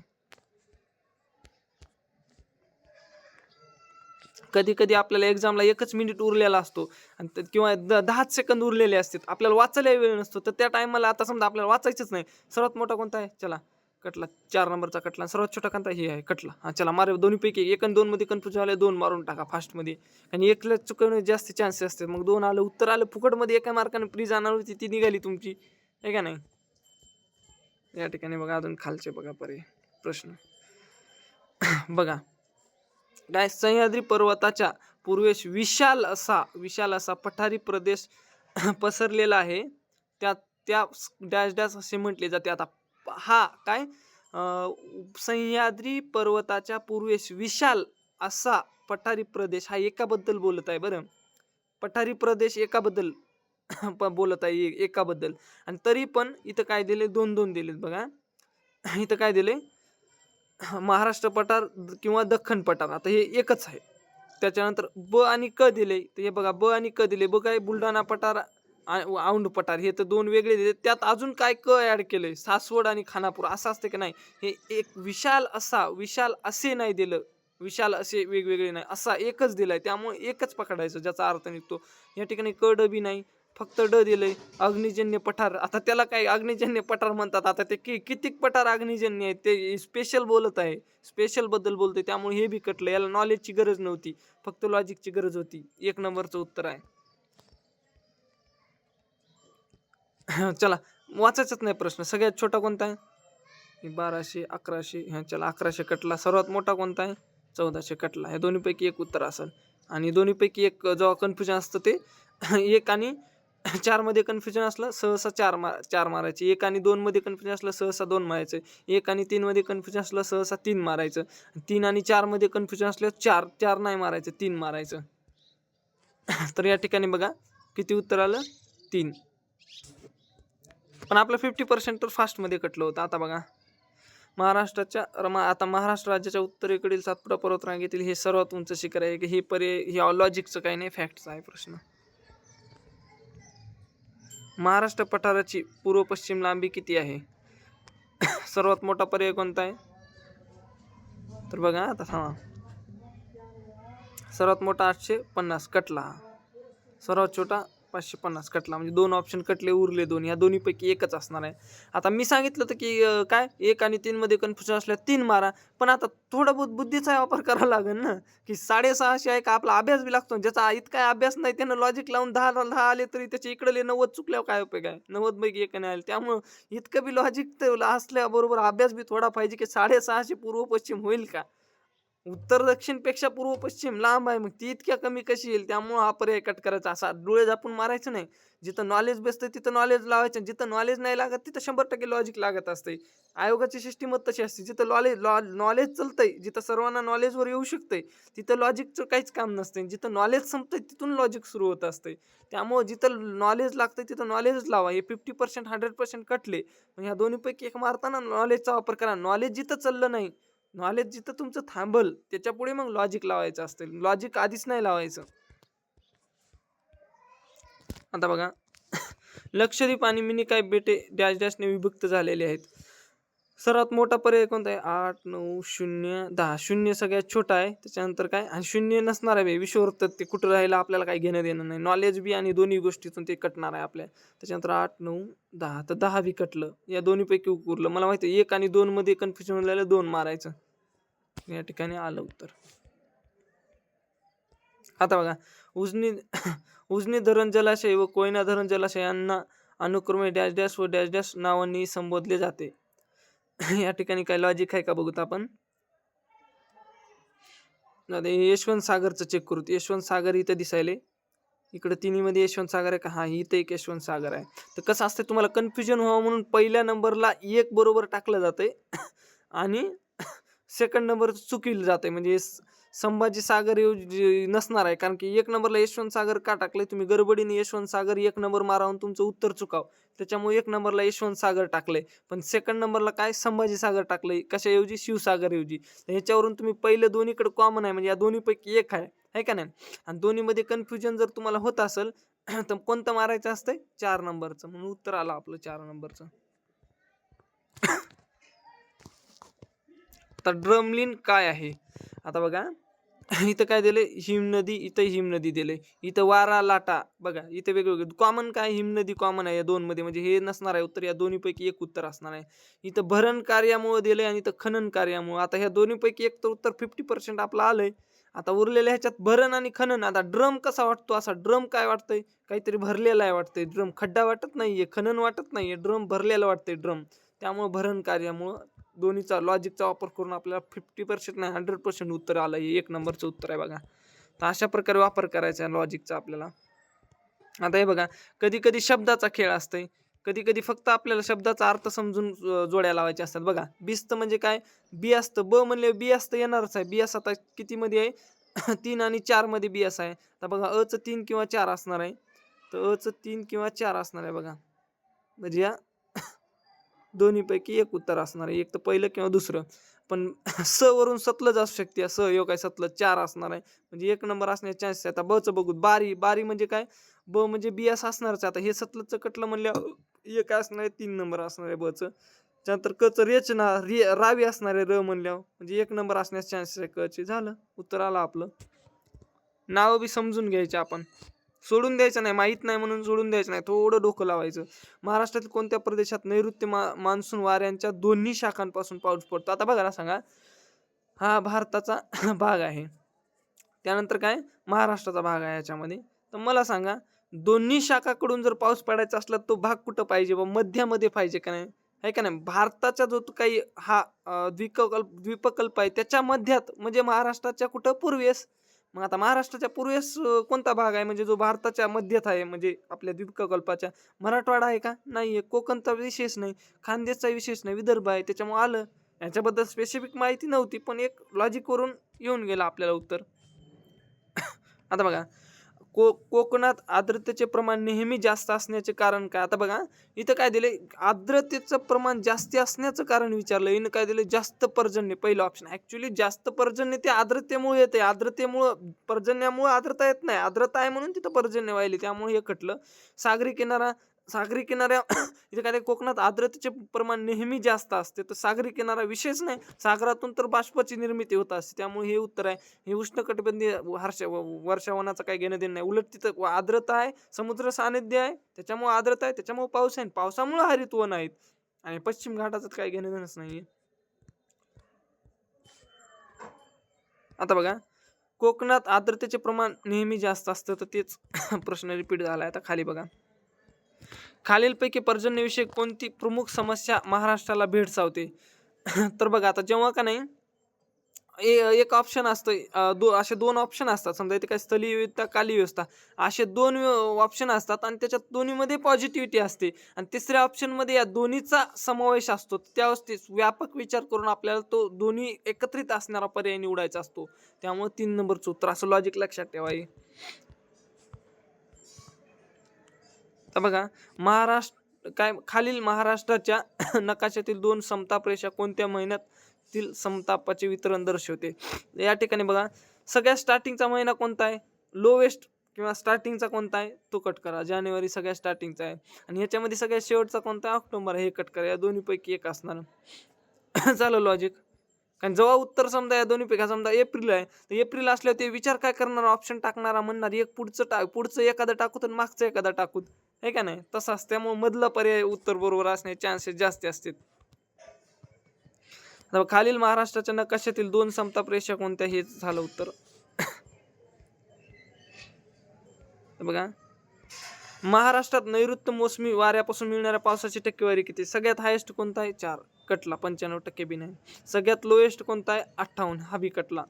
कधी कधी आपल्याला एक्झामला 1च मिनिट उरलेला असतो आणि किंवा 10 सेकंद उरलेले असतात, आपल्याला वाचायला वेळ नसतो. तर त्या टायमाला आता समजा आपल्याला वाचायचंच नाही. सर्वात मोठा कोणता आहे? चला कटला, 4 नंबरचा कटला. सर्वात छोटा कोणता? हे आहे, कटला. हा चला मारे. दोन्हीपैकी 1 आणि 2 मध्ये कन्फ्युजन झाले, 2 मारून टाका फास्टमध्ये. आणि 1ला चुकवण्याचे जास्त चान्सेस असतात. मग 2 आलं, उत्तर आलं फुकटमध्ये. एका मार्काने फ्री जाणार होती ती निघाली तुमची, आहे का नाही? या ठिकाणी बघा अजून खालचे बघा पर्याय प्रश्न. बघा काय, सह्याद्री पर्वताच्या पूर्वेस विशाल असा पठारी प्रदेश पसरलेला आहे. त्या त्या डॅश डॅश असे म्हटले जाते. आता हा काय, सह्याद्री पर्वताच्या पूर्वेस विशाल असा पठारी प्रदेश, हा एकाबद्दल बोलत आहे बरं. पठारी प्रदेश एकाबद्दल बोलत आहे, एकाबद्दल. आणि तरी पण इथं काय दिले? 2-2 दिलेत बघा. इथं काय दिले? महाराष्ट्र पठार किंवा दख्खन पठार. आता हे एकच आहे. त्याच्यानंतर ब आणि क दिले. तर हे बघा ब आणि क दिले. ब काय? बुलढाणा पठार, औंध पठार. हे तर 2 वेगळे दिले. त्यात अजून काय क ऍड केलंय? सासवड आणि खानापूर असं असते की नाही? हे एक विशाल असे नाही दिलं. विशाल असे वेगवेगळे नाही, असा एकच दिलाय. त्यामुळे एकच पकडायचं ज्याचा अर्थ निघतो. या ठिकाणी क ड बी नाही, फक्त ड दिलंय. अग्निजन्य पठार. आता त्याला काय अग्निजन्य पठार म्हणतात? आता ते कितीक पठार अग्निजन्य आहेत, ते स्पेशल बोलत आहे, स्पेशल बद्दल बोलतोय. त्यामुळे हे बी कटलं. याला नॉलेजची गरज नव्हती, फक्त लॉजिकची गरज होती. 1 नंबरचं उत्तर आहे. चला वाचायचंच नाही प्रश्न. सगळ्यात छोटा कोणता आहे? 1200, 1100. ह्या चला 1100 कटला. सर्वात मोठा कोणता आहे? 1400 कटला. ह्या दोन्हीपैकी एक उत्तर असेल. आणि दोन्हीपैकी एक जेव्हा कन्फ्युजन असतं ते 1 आणि 4 मध्ये कन्फ्युजन असलं सहसा 4 मारायचे. 1 आणि 2 मध्ये कन्फ्युजन असलं सहसा 2 मारायचं. 1 आणि 3 मध्ये कन्फ्युजन असलं सहसा 3 मारायचं. 3 आणि 4 मध्ये कन्फ्युजन असलं 4 नाही मारायचं, 3 मारायचं. तर या ठिकाणी बघा किती उत्तर आलं? 3. पण आपलं 50% तर फास्टमध्ये कटलं होतं. आता बघा आता महाराष्ट्र राज्याच्या उत्तरेकडील सातपुडा पर्वतरांगेतील हे सर्वात उंच शिखर आहे. हे पर्याय, हे लॉजिकचं काही नाही, फॅक्टचा आहे प्रश्न. महाराष्ट्र पठाराची पूर्व पश्चिम लांबी किती आहे? सर्वात मोठा पर्याय कोणता आहे? तर बघा आता थांबा, सर्वात मोठा 850 कटला हा. सर्वात छोटा 550 कटला. म्हणजे 2 ऑप्शन कटले, उरले 2. या दोन्हीपैकी एकच असणार आहे. आता मी सांगितलं होतं की काय 1 आणि 3 मध्ये कन्फ्युजन असल्यास 3 मारा. पण आता थोडा बहुत बुद्धीचा वापर करावा लागेल ना, की 650 आहे का आपला अभ्यास बी लागतो. ज्याचा इतका अभ्यास नाही त्यानं लॉजिक लावून 10 आले तरी त्याचे इकडले 90 चुकल्यावर काय उपयोग आहे? 90 पैकी 1 नाही आले. त्यामुळं इतकं बी लॉजिक असल्याबरोबर अभ्यास बी थोडा पाहिजे, की 650 पूर्व पश्चिम होईल का? उत्तर दक्षिणपेक्षा पूर्व पश्चिम लांब आहे. मग ती इतक्या कमी कशी येईल? त्यामुळं हा पर्याय कट करायचा. असा डोळे झाकून मारायचं नाही. जिथं नॉलेज बसतं तिथं नॉलेज लावायचं. जिथं नॉलेज नाही लागत तिथं 100% लॉजिक लागत असते. आयोगाची सिस्टमच तशी असते. जिथं नॉलेज चालतंय, जिथं सर्वांना नॉलेजवर येऊ शकतंय, तिथं लॉजिकचं काहीच काम नसतंय. जिथं नॉलेज संपतंय तिथून लॉजिक सुरू होत असतंय. त्यामुळं जिथं नॉलेज लागतंय तिथं नॉलेजच लावा. हे 50% 100% कटले. पण ह्या दोन्हीपैकी एक मारताना नॉलेजचा वापर करा. नॉलेज जिथं चाललं नाही, नॉलेज जिथं तुमचं थांबल त्याच्यापुढे मग लॉजिक लावायचं असतं. लॉजिक आधीच नाही लावायचं. आता बघा लक्षद्वीप आणि मिनिकॉय बेटे डॅश डॅशने विभक्त झालेले आहेत. सर्वात मोठा पर्याय कोणता आहे? 8, 9, 0, 10. 0 सगळ्यात छोटा आहे. त्याच्यानंतर काय आणि 0 नसणार आहे विषुववृत्तात ते कुठं राहिलं आपल्याला काही घेणं देणं नाही. नॉलेज बी आणि दोन्ही गोष्टीतून ते कटणार आहे आपल्या. त्याच्यानंतर 8, 9, 10 तर 10 बी कटलं. या दोन्हीपैकी उरलं. मला माहिती आहे 1 आणि 2 मध्ये कन्फ्युजन झालं 2 मारायचं. या ठिकाणी आलं उत्तर. आता बघा उजनी उजनी धरण जलाशय व कोयना धरण जलाशय यांना अनुक्रमे डॅश डॅश व डॅश डॅश नावांनी संबोधले जाते. या ठिकाणी काय लॉजिक आहे का बघूत आपण. आता हे यशवंत सागरचं चेक करू. यशवंत सागर इथं दिसायले. इकडे तिन्हीमध्ये यशवंत सागर आहे का? हा इथं एक यशवंत सागर आहे. तर कसं असतं तुम्हाला कन्फ्युजन व्हावं म्हणून पहिल्या नंबरला 1 बरोबर टाकलं जातंय आणि सेकंड नंबर चुकीला जाते. म्हणजे संभाजी सागर नसणार आहे. कारण की 1 नंबरला यशवंत सागर का टाकलंय? तुम्ही गडबडीने यशवंत सागर 1 नंबर मारावून तुमचं उत्तर चुकाव. त्याच्यामुळे 1 नंबरला यशवंत सागर टाकलंय. पण सेकंड नंबरला काय संभाजी सागर टाकलंय. कशाऐवजी? शिवसागर ऐवजी. ह्याच्यावरून तुम्ही पहिले दोन्हीकडे कॉमन आहे म्हणजे या दोन्हीपैकी एक आहे का नाही? आणि दोन्हीमध्ये कन्फ्युजन जर तुम्हाला होत असेल तर कोणतं मारायचं असतंय? 4 नंबरचं. म्हणून उत्तर आलं आपलं 4 नंबरचं. आता ड्रमलिन काय आहे? आता बघा इथं काय दिले? हिमनदी. इथं हिमनदी दिले. इथं वारा लाटा. बघा इथं वेगवेगळे कॉमन काय? हिमनदी कॉमन आहे या 2 मध्ये. म्हणजे हे नसणार आहे उत्तर. या दोन्हीपैकी एक उत्तर असणार आहे. इथं भरण कार्यामुळे दिले आणि इथं खनन कार्यामुळे. आता ह्या दोन्हीपैकी एक तर उत्तर 50% आपलं आलंय. आता उरलेल्या ह्याच्यात भरण आणि खनन. आता ड्रम कसा वाटतो? असा ड्रम काय वाटतंय? काहीतरी भरलेला आहे वाटतंय. ड्रम खड्डा वाटत नाहीये, खनन वाटत नाहीये, ड्रम भरलेला वाटतंय ड्रम. त्यामुळे भरण कार्यामुळं दोन्हीचा लॉजिकचा वापर करून आपल्याला 50% नाही 100% उत्तर आलं. हे 1 नंबरचं उत्तर आहे बघा. तर अशा प्रकारे वापर करायचा आहे लॉजिकचा आपल्याला. आता हे बघा कधी कधी शब्दाचा खेळ असतंय. कधी कधी फक्त आपल्याला शब्दाचा अर्थ समजून जोड्या लावायच्या असतात. बघा बिस्त म्हणजे काय? बी असतं. ब म्हणले बी असतं येणारच आहे. बी आता कितीमध्ये आहे? 3 आणि 4 मध्ये बी आहे. आता बघा अचं 3 किंवा 4 असणार आहे. तर अचं 3 किंवा 4 असणार आहे बघा. म्हणजे या दोन्हीपैकी एक उत्तर असणार आहे. एक तर पहिलं किंवा दुसरं. पण स वरून सतलज असू शकते. स ह्यो काय सतलज 4 असणार आहे. म्हणजे 1 नंबर असण्याचे चान्सेस आहे. आता बचं बघू. बारी. बारी म्हणजे काय? ब म्हणजे बी असं असणारच. आता हे सतलजचं कटलं म्हणल्यावर हे काय असणार आहे? 3 नंबर असणार आहे बचं. त्यानंतर कचं रेचना रावी असणार आहे र म्हणल्यावर. म्हणजे 1 नंबर असण्याचे चान्सेस आहे कचे. झालं. उत्तर आलं आपलं. नावं बी समजून घ्यायचे आपण. सोडून द्यायचं नाही. माहीत नाही म्हणून सोडून द्यायचं नाही. थोडं डोकं लावायचं. महाराष्ट्रातील कोणत्या प्रदेशात नैऋत्य मान्सून वाऱ्यांच्या दोन्ही शाखांपासून पाऊस पडतो? आता बघा ना सांगा. हा भारताचा भाग आहे. त्यानंतर काय? महाराष्ट्राचा भाग आहे याच्यामध्ये. तर मला सांगा दोन्ही शाखाकडून जर पाऊस पडायचा असला तो भाग कुठं पाहिजे? मध्यामध्ये पाहिजे का नाही? आहे का नाही? भारताचा जो काही हा द्वीपकल्प आहे त्याच्या मध्यात म्हणजे महाराष्ट्राच्या कुठं? पूर्वेस. मग आता महाराष्ट्राच्या पूर्वेस कोणता भाग आहे? म्हणजे जो भारताच्या मध्यात आहे म्हणजे आपल्या द्वीपकल्पाच्या. मराठवाडा आहे का? नाहीये. कोकणचा विशेष नाही. खानदेशचा विशेष नाही. विदर्भ आहे. त्याच्यामुळे आलं. याच्याबद्दल स्पेसिफिक माहिती नव्हती पण एक लॉजिकवरून येऊन गेलं आपल्याला उत्तर. आता बघा कोकणात आर्द्रतेचे प्रमाण नेहमी जास्त असण्याचे कारण काय? आता बघा इथं काय दिले? आर्द्रतेचं प्रमाण जास्ती असण्याचं कारण विचारलं. हिनं काय दिलं? जास्त पर्जन्य. पहिलं ऑप्शन. ऍक्च्युली जास्त पर्जन्य ते आर्द्रतेमुळे येते. आर्द्रतेमुळं पर्जन्यामुळे आर्द्रता येत नाही. आर्द्रता आहे म्हणून तिथं पर्जन्य व्हायले. त्यामुळे हे कटलं. सागरी किनारा सागरी किनाऱ्या इथे काय कोकणात आर्द्रतेचे प्रमाण नेहमी जास्त असते. तर सागरी किनारा विशेष नाही. सागरातून तर बाष्पाची निर्मिती होत असते. त्यामुळे हे उत्तर आहे. हे उष्णकटिबंधीय वर्षावनाचं काही घेणं-देणं नाही. उलट तिथं आर्द्रता आहे, समुद्र सानिध्य आहे, त्याच्यामुळे आर्द्रता आहे, त्याच्यामुळे पाऊस आहे. पावसामुळे हरितवन आहेत आणि पश्चिम घाटाचं काही घेणं-देणंच नाहीये. आता बघा, कोकणात आर्द्रतेचे प्रमाण नेहमी जास्त असतं, तर तेच प्रश्न रिपीट झालाय. आता खाली बघा. खालीलपैकी पर्जन्यविषयक कोणती प्रमुख समस्या महाराष्ट्राला भेडसावते? तर बघा आता जेव्हा का नाही एक ऑप्शन असतं, असे 2 ऑप्शन असतात. समजा इथे काय स्थलीय विविधता, कालीय व्यवस्था असे 2 ऑप्शन असतात आणि त्याच्यात दोन्हीमध्ये पॉझिटिव्हिटी असते आणि तिसऱ्या ऑप्शनमध्ये या दोन्हीचा समावेश असतो. त्यावेळेस व्यापक विचार करून आपल्याला तो दोन्ही एकत्रित असणारा पर्याय निवडायचा असतो. त्यामुळे 3 नंबरचं उत्तर, असं लॉजिक लक्षात ठेवा हे. तर बघा, खालील महाराष्ट्राच्या नकाशातील 2 समताप रेषा कोणत्या महिन्यातील समतापाचे वितरण दर्शवते? या ठिकाणी बघा, सगळ्यात स्टार्टिंगचा महिना कोणता आहे? लोवेस्ट किंवा स्टार्टिंगचा कोणता आहे? तो कट करा. जानेवारी सगळ्यात स्टार्टिंगचा आहे आणि ह्याच्यामध्ये सगळ्यात शेवटचा कोणता आहे? ऑक्टोबर आहे. हे कट करा. या दोन्हीपैकी एक असणार. झालं लॉजिक. कारण जेव्हा उत्तर समजा या दोन्हीपैकी समजा एप्रिल आहे, तर एप्रिल असल्यावर ते विचार काय करणार? ऑप्शन टाकणारा म्हणणार एक पुढचं एखादं टाकू तर मागचं एखादं टाकू, आहे का नाही? तसं असतं. त्यामुळे मधला पर्याय उत्तर बरोबर असण्याचे चान्सेस जास्त असतात. खालील महाराष्ट्राच्या नकाशातील 2 समताप रेषा कोणत्या? हे झालं उत्तर. बघा, महाराष्ट्रात नैऋत्य मोसमी वाऱ्यापासून मिळणाऱ्या पावसाची टक्केवारी किती? सगळ्यात हायेस्ट कोणता आहे? 4, कटला. 95% बी नाही. सगळ्यात लोएस्ट कोणता आहे? 58, हा बी कटला.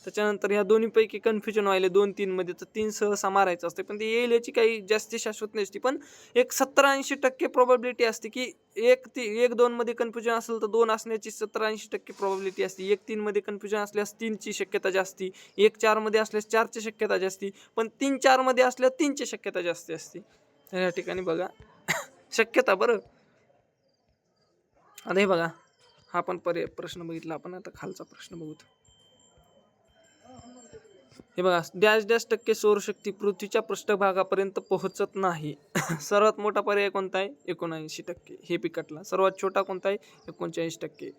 त्याच्यानंतर ह्या दोन्हीपैकी कन्फ्युजन व्हायले 2-3 मध्ये, तर 3 सहसा मारायचं असते, पण ते येईल याची काही जास्त शाश्वत नसते. पण एक 70-80% प्रोबॅबिलिटी असते की 1-2 मध्ये कन्फ्युजन असेल तर 2 असण्याची 70-80% प्रोबॅबिलिटी असते. 1-3 मध्ये कन्फ्युजन असल्यास 3ची शक्यता जास्ती, 1-4 मध्ये असल्यास 4ची शक्यता जास्ती, पण 3-4 मध्ये असल्यास 3ची शक्यता जास्ती असते. तर या ठिकाणी बघा शक्यता. बरं, आता हे बघा, हा पण प्रश्न बघितला आपण. आता खालचा प्रश्न बघू. हे बघा, -% सौरशक्ती पृथ्वीच्या पृष्ठभागापर्यंत पोहोचत नाही. सर्वात मोठा पर्याय कोणता आहे? 79%. हे पिकटला. सर्वात छोटा कोणता आहे? 39%.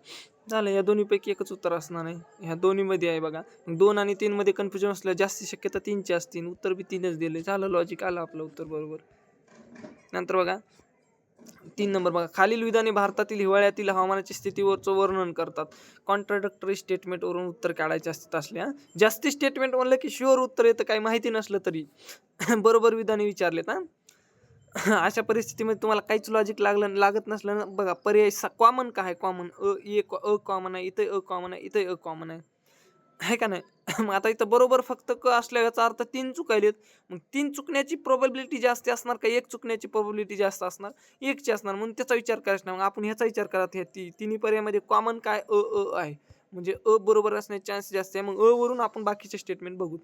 झालं. या दोन्हीपैकी एकच उत्तर असणार आहे. ह्या दोन्हीमध्ये आहे बघा. 2 आणि 3 मध्ये कन्फ्युजन असलं, जास्ती शक्यता 3ची असते. उत्तर बी 3च दिले. झालं, लॉजिक आलं आपलं उत्तर बरोबर. नंतर बघा 3 नंबर बघा, खालील विधाने भारतातील हिवाळ्यातील हवामानाची स्थितीवरचं वर्णन करतात. कॉन्ट्राडक्टरी स्टेटमेंटवरून उत्तर काढायचे असतात असल्या. जास्ती स्टेटमेंट म्हणलं की शुअर उत्तर येतं, काही माहिती नसलं तरी. बरोबर विधाने विचारलेत हा. अशा परिस्थितीमध्ये तुम्हाला काहीच लॉजिक लागत नसलं ना, बघा पर्याय कॉमन काय आहे? कॉमन कॉमन आहे, इथे कॉमन आहे, इथे कॉमन आहे का नाही? मग आता इथं बरोबर फक्त क असल्या याचा अर्थ 3 चुकायलेत. मग 3 चुकण्याची प्रोबॅबिलिटी जास्त असणार का 1 चुकण्याची प्रोबॅबिलिटी जास्त असणार? 1ची असणार. म्हणून त्याचा विचार करायचा नाही. मग आपण ह्याचा विचार करा. तिन्ही पर्यायामध्ये कॉमन काय? आहे. म्हणजे बरोबर असण्याचे चान्स जास्त आहे. मग वरून आपण बाकीचे स्टेटमेंट बघू.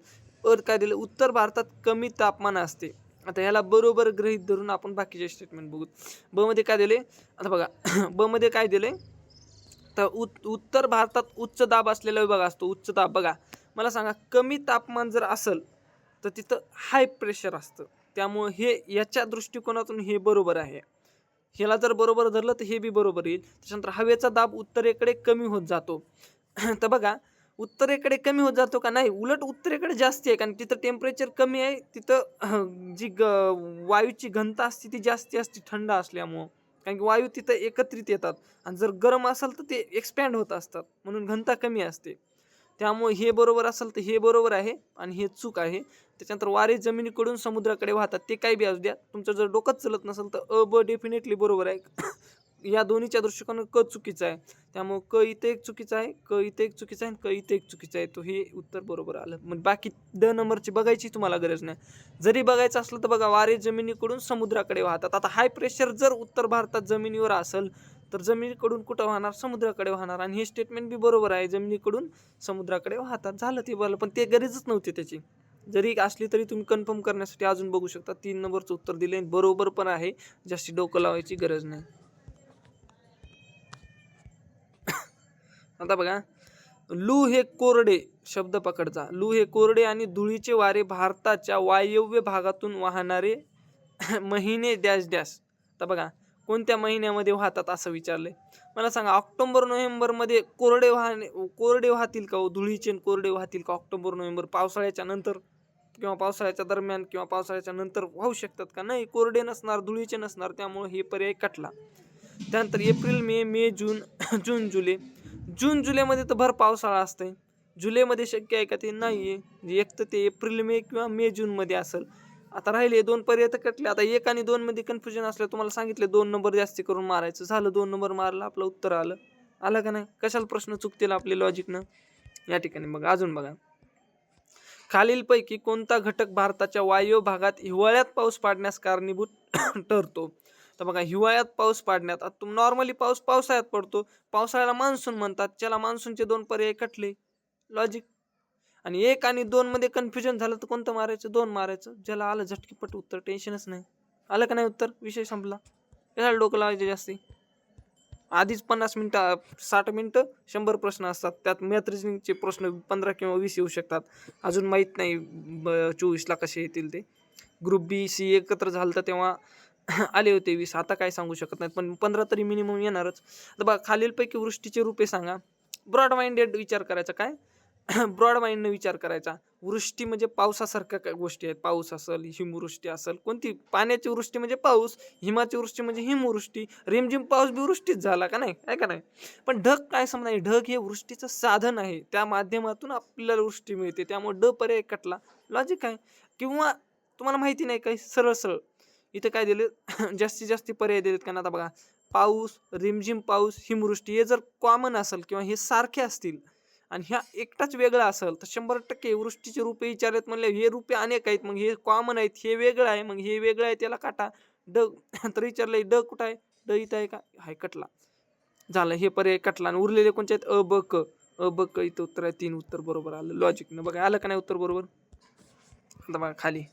काय दिलं? उत्तर भारतात कमी तापमान असते. आता ह्याला बरोबर गृहीत धरून आपण बाकीचे स्टेटमेंट बघू. ब मध्ये काय दिले? आता बघा ब मध्ये काय दिले? तर उत्तर भारतात उच्च दाब असलेला विभाग असतो. उच्च दाब बघा, मला सांगा, कमी तापमान जर असेल तर तिथं हाय प्रेशर असतं. त्यामुळे हे याच्या दृष्टिकोनातून हे बरोबर आहे. ह्याला जर बरोबर धरलं तर हे बी बरोबर येईल. त्याच्यानंतर हवेचा दाब उत्तरेकडे कमी होत जातो. तर बघा, उत्तरेकडे कमी होत जातो का? नाही, उलट उत्तरेकडे जास्ती आहे. कारण तिथं टेम्परेचर कमी आहे. तिथं जी वायूची घनता असते ती जास्ती असते थंड असल्यामुळं. कारण की वायू तिथं एकत्रित येतात आणि जर गरम असेल तर ते एक्सपॅन्ड होत असतात, म्हणून घनता कमी असते. त्यामुळे हे बरोबर असेल तर हे बरोबर आहे आणि हे चूक आहे. त्याच्यानंतर वारे जमिनीकडून समुद्राकडे वाहतात, ते काही बी असू द्या. तुमचं जर डोकंच चलत नसेल तर ब डेफिनेटली बरोबर आहे. या दोन्हीच्या दृष्टिकोनात क चुकीचं आहे. त्यामुळे क इथे एक चुकीचं आहे, क इथे एक चुकीचं आहे, क इथे एक चुकीचं आहे. तो हे उत्तर बरोबर आलं. मग बाकी नंबरची बघायची तुम्हाला गरज नाही. जरी बघायचं असलं तर बघा, वारे जमिनीकडून समुद्राकडे वाहतात. आता हाय प्रेशर जर उत्तर भारतात जमिनीवर असेल तर जमिनीकडून कुठं वाहणार? समुद्राकडे वाहणार. आणि हे स्टेटमेंट बी बरोबर आहे, जमिनीकडून समुद्राकडे वाहतात. झालं ते बोललं, पण ते गरजच नव्हती त्याची. जरी असली तरी तुम्ही कन्फर्म करण्यासाठी अजून बघू शकता. 3 नंबरचं उत्तर दिले, बरोबर पण आहे. जास्ती डोकं लावायची गरज नाही. आता बघा, लू हे कोरडे शब्द पकडचा. लू हे कोरडे आणि धुळीचे वारे भारताच्या वायव्य भागातून वाहणारे महिने डॅश डॅश. तर बघा कोणत्या महिन्यामध्ये वाहतात असं विचारलंय. मला सांगा ऑक्टोबर नोव्हेंबरमध्ये कोरडे वाहतील का हो? धुळीचे कोरडे वाहतील का ऑक्टोबर नोव्हेंबर? पावसाळ्याच्या नंतर किंवा पावसाळ्याच्या दरम्यान किंवा पावसाळ्याच्या नंतर वाहू शकतात का? नाही, कोरडे नसणार, धुळीचे नसणार, त्यामुळे हे पर्याय कटला. त्यानंतर एप्रिल मे जून जून जुलै. जून जुलैमध्ये तर भर पावसाळा असतंय. जुलैमध्ये शक्य आहे का ते? नाही आहे. एक तर ते एप्रिल मे किंवा मे जूनमध्ये असेल. आता राहिले 2 पर्याय तर कटले. आता 1 आणि 2 मध्ये कन्फ्युजन असलं तुम्हाला सांगितले 2 नंबर जास्ती करून मारायचं. झालं 2 नंबर मारला आपलं उत्तर आलं. आलं का नाही? कशाला प्रश्न चुकतील आपले लॉजिकनं? या ठिकाणी बघा अजून बघा. खालीलपैकी कोणता घटक भारताच्या वायव्य भागात हिवाळ्यात पाऊस पडण्यास कारणीभूत ठरतो? तर बघा हिवाळ्यात पाऊस पडण्यात आता नॉर्मली पाऊस पावसाळ्यात पडतो. पावसाळ्याला मान्सून म्हणतात. त्याला मान्सूनचे 2 पर्याय कटले. लॉजिक. आणि 1 आणि 2 मध्ये कन्फ्युजन झालं तर कोणतं मारायचं? 2 मारायचं. ज्याला आलं झटकीपट उत्तर, टेन्शनच नाही. आलं का नाही उत्तर? विषय संपला. कशाला डोकं लावायचं जास्ती? आधीच 50 मिनिटं 60 मिनिटं 100 प्रश्न असतात. त्यात मॅथ रिजनिंगचे प्रश्न 15 किंवा 20 येऊ शकतात. अजून माहीत नाही 24ला कसे येतील ते. ग्रुप बी सी एकत्र झालं तर तेव्हा आले होते 20. आता काय सांगू शकत नाहीत, पण 15 तरी मिनिमम येणारच. तर बघा खालीलपैकी वृष्टीचे रूपे सांगा. ब्रॉड माइंडेड विचार करायचा. काय ब्रॉड माइंडने विचार करायचा. वृष्टी म्हणजे पावसासारख्या काय गोष्टी आहेत. पाऊस असेल, हिमवृष्टी असेल, कोणती पाण्याची वृष्टी म्हणजे पाऊस, हिमाची वृष्टी म्हणजे हिमवृष्टी. रिमझिम पाऊस बी वृष्टीच झाला का नाही? आहे का नाही? पण ढग काय समजा, ढग हे वृष्टीचं साधन आहे. त्या माध्यमातून आपल्याला वृष्टी मिळते. त्यामुळे ड पर्याय कटला. लॉजिक आहे. किंवा तुम्हाला माहिती नाही काही सरळ सरळ इथं काय दिले जास्तीत जास्त पर्याय दिलेत का ना. आता बघा पाऊस, रिमझिम पाऊस, हिमवृष्टी हे जर कॉमन असेल किंवा हे सारखे असतील आणि ह्या एकटाच वेगळा असेल तर 100% वृष्टीचे रूपे विचारत म्हणले हे रूपे अनेक आहेत. मग हे कॉमन आहेत, हे वेगळं आहे. मग हे वेगळं आहे त्याला काटा. ड तर विचारलंय ड कुठं आहे? ड इथं आहे का? हाय कटला. झालं हे पर्याय कटला. आणि उरलेले कोणते आहेत? अ ब क. अ ब क इथं उत्तर आहे. 3 उत्तर बरोबर आलं लॉजिकनं. बघा आलं का नाही उत्तर बरोबर? आता बघा खाली.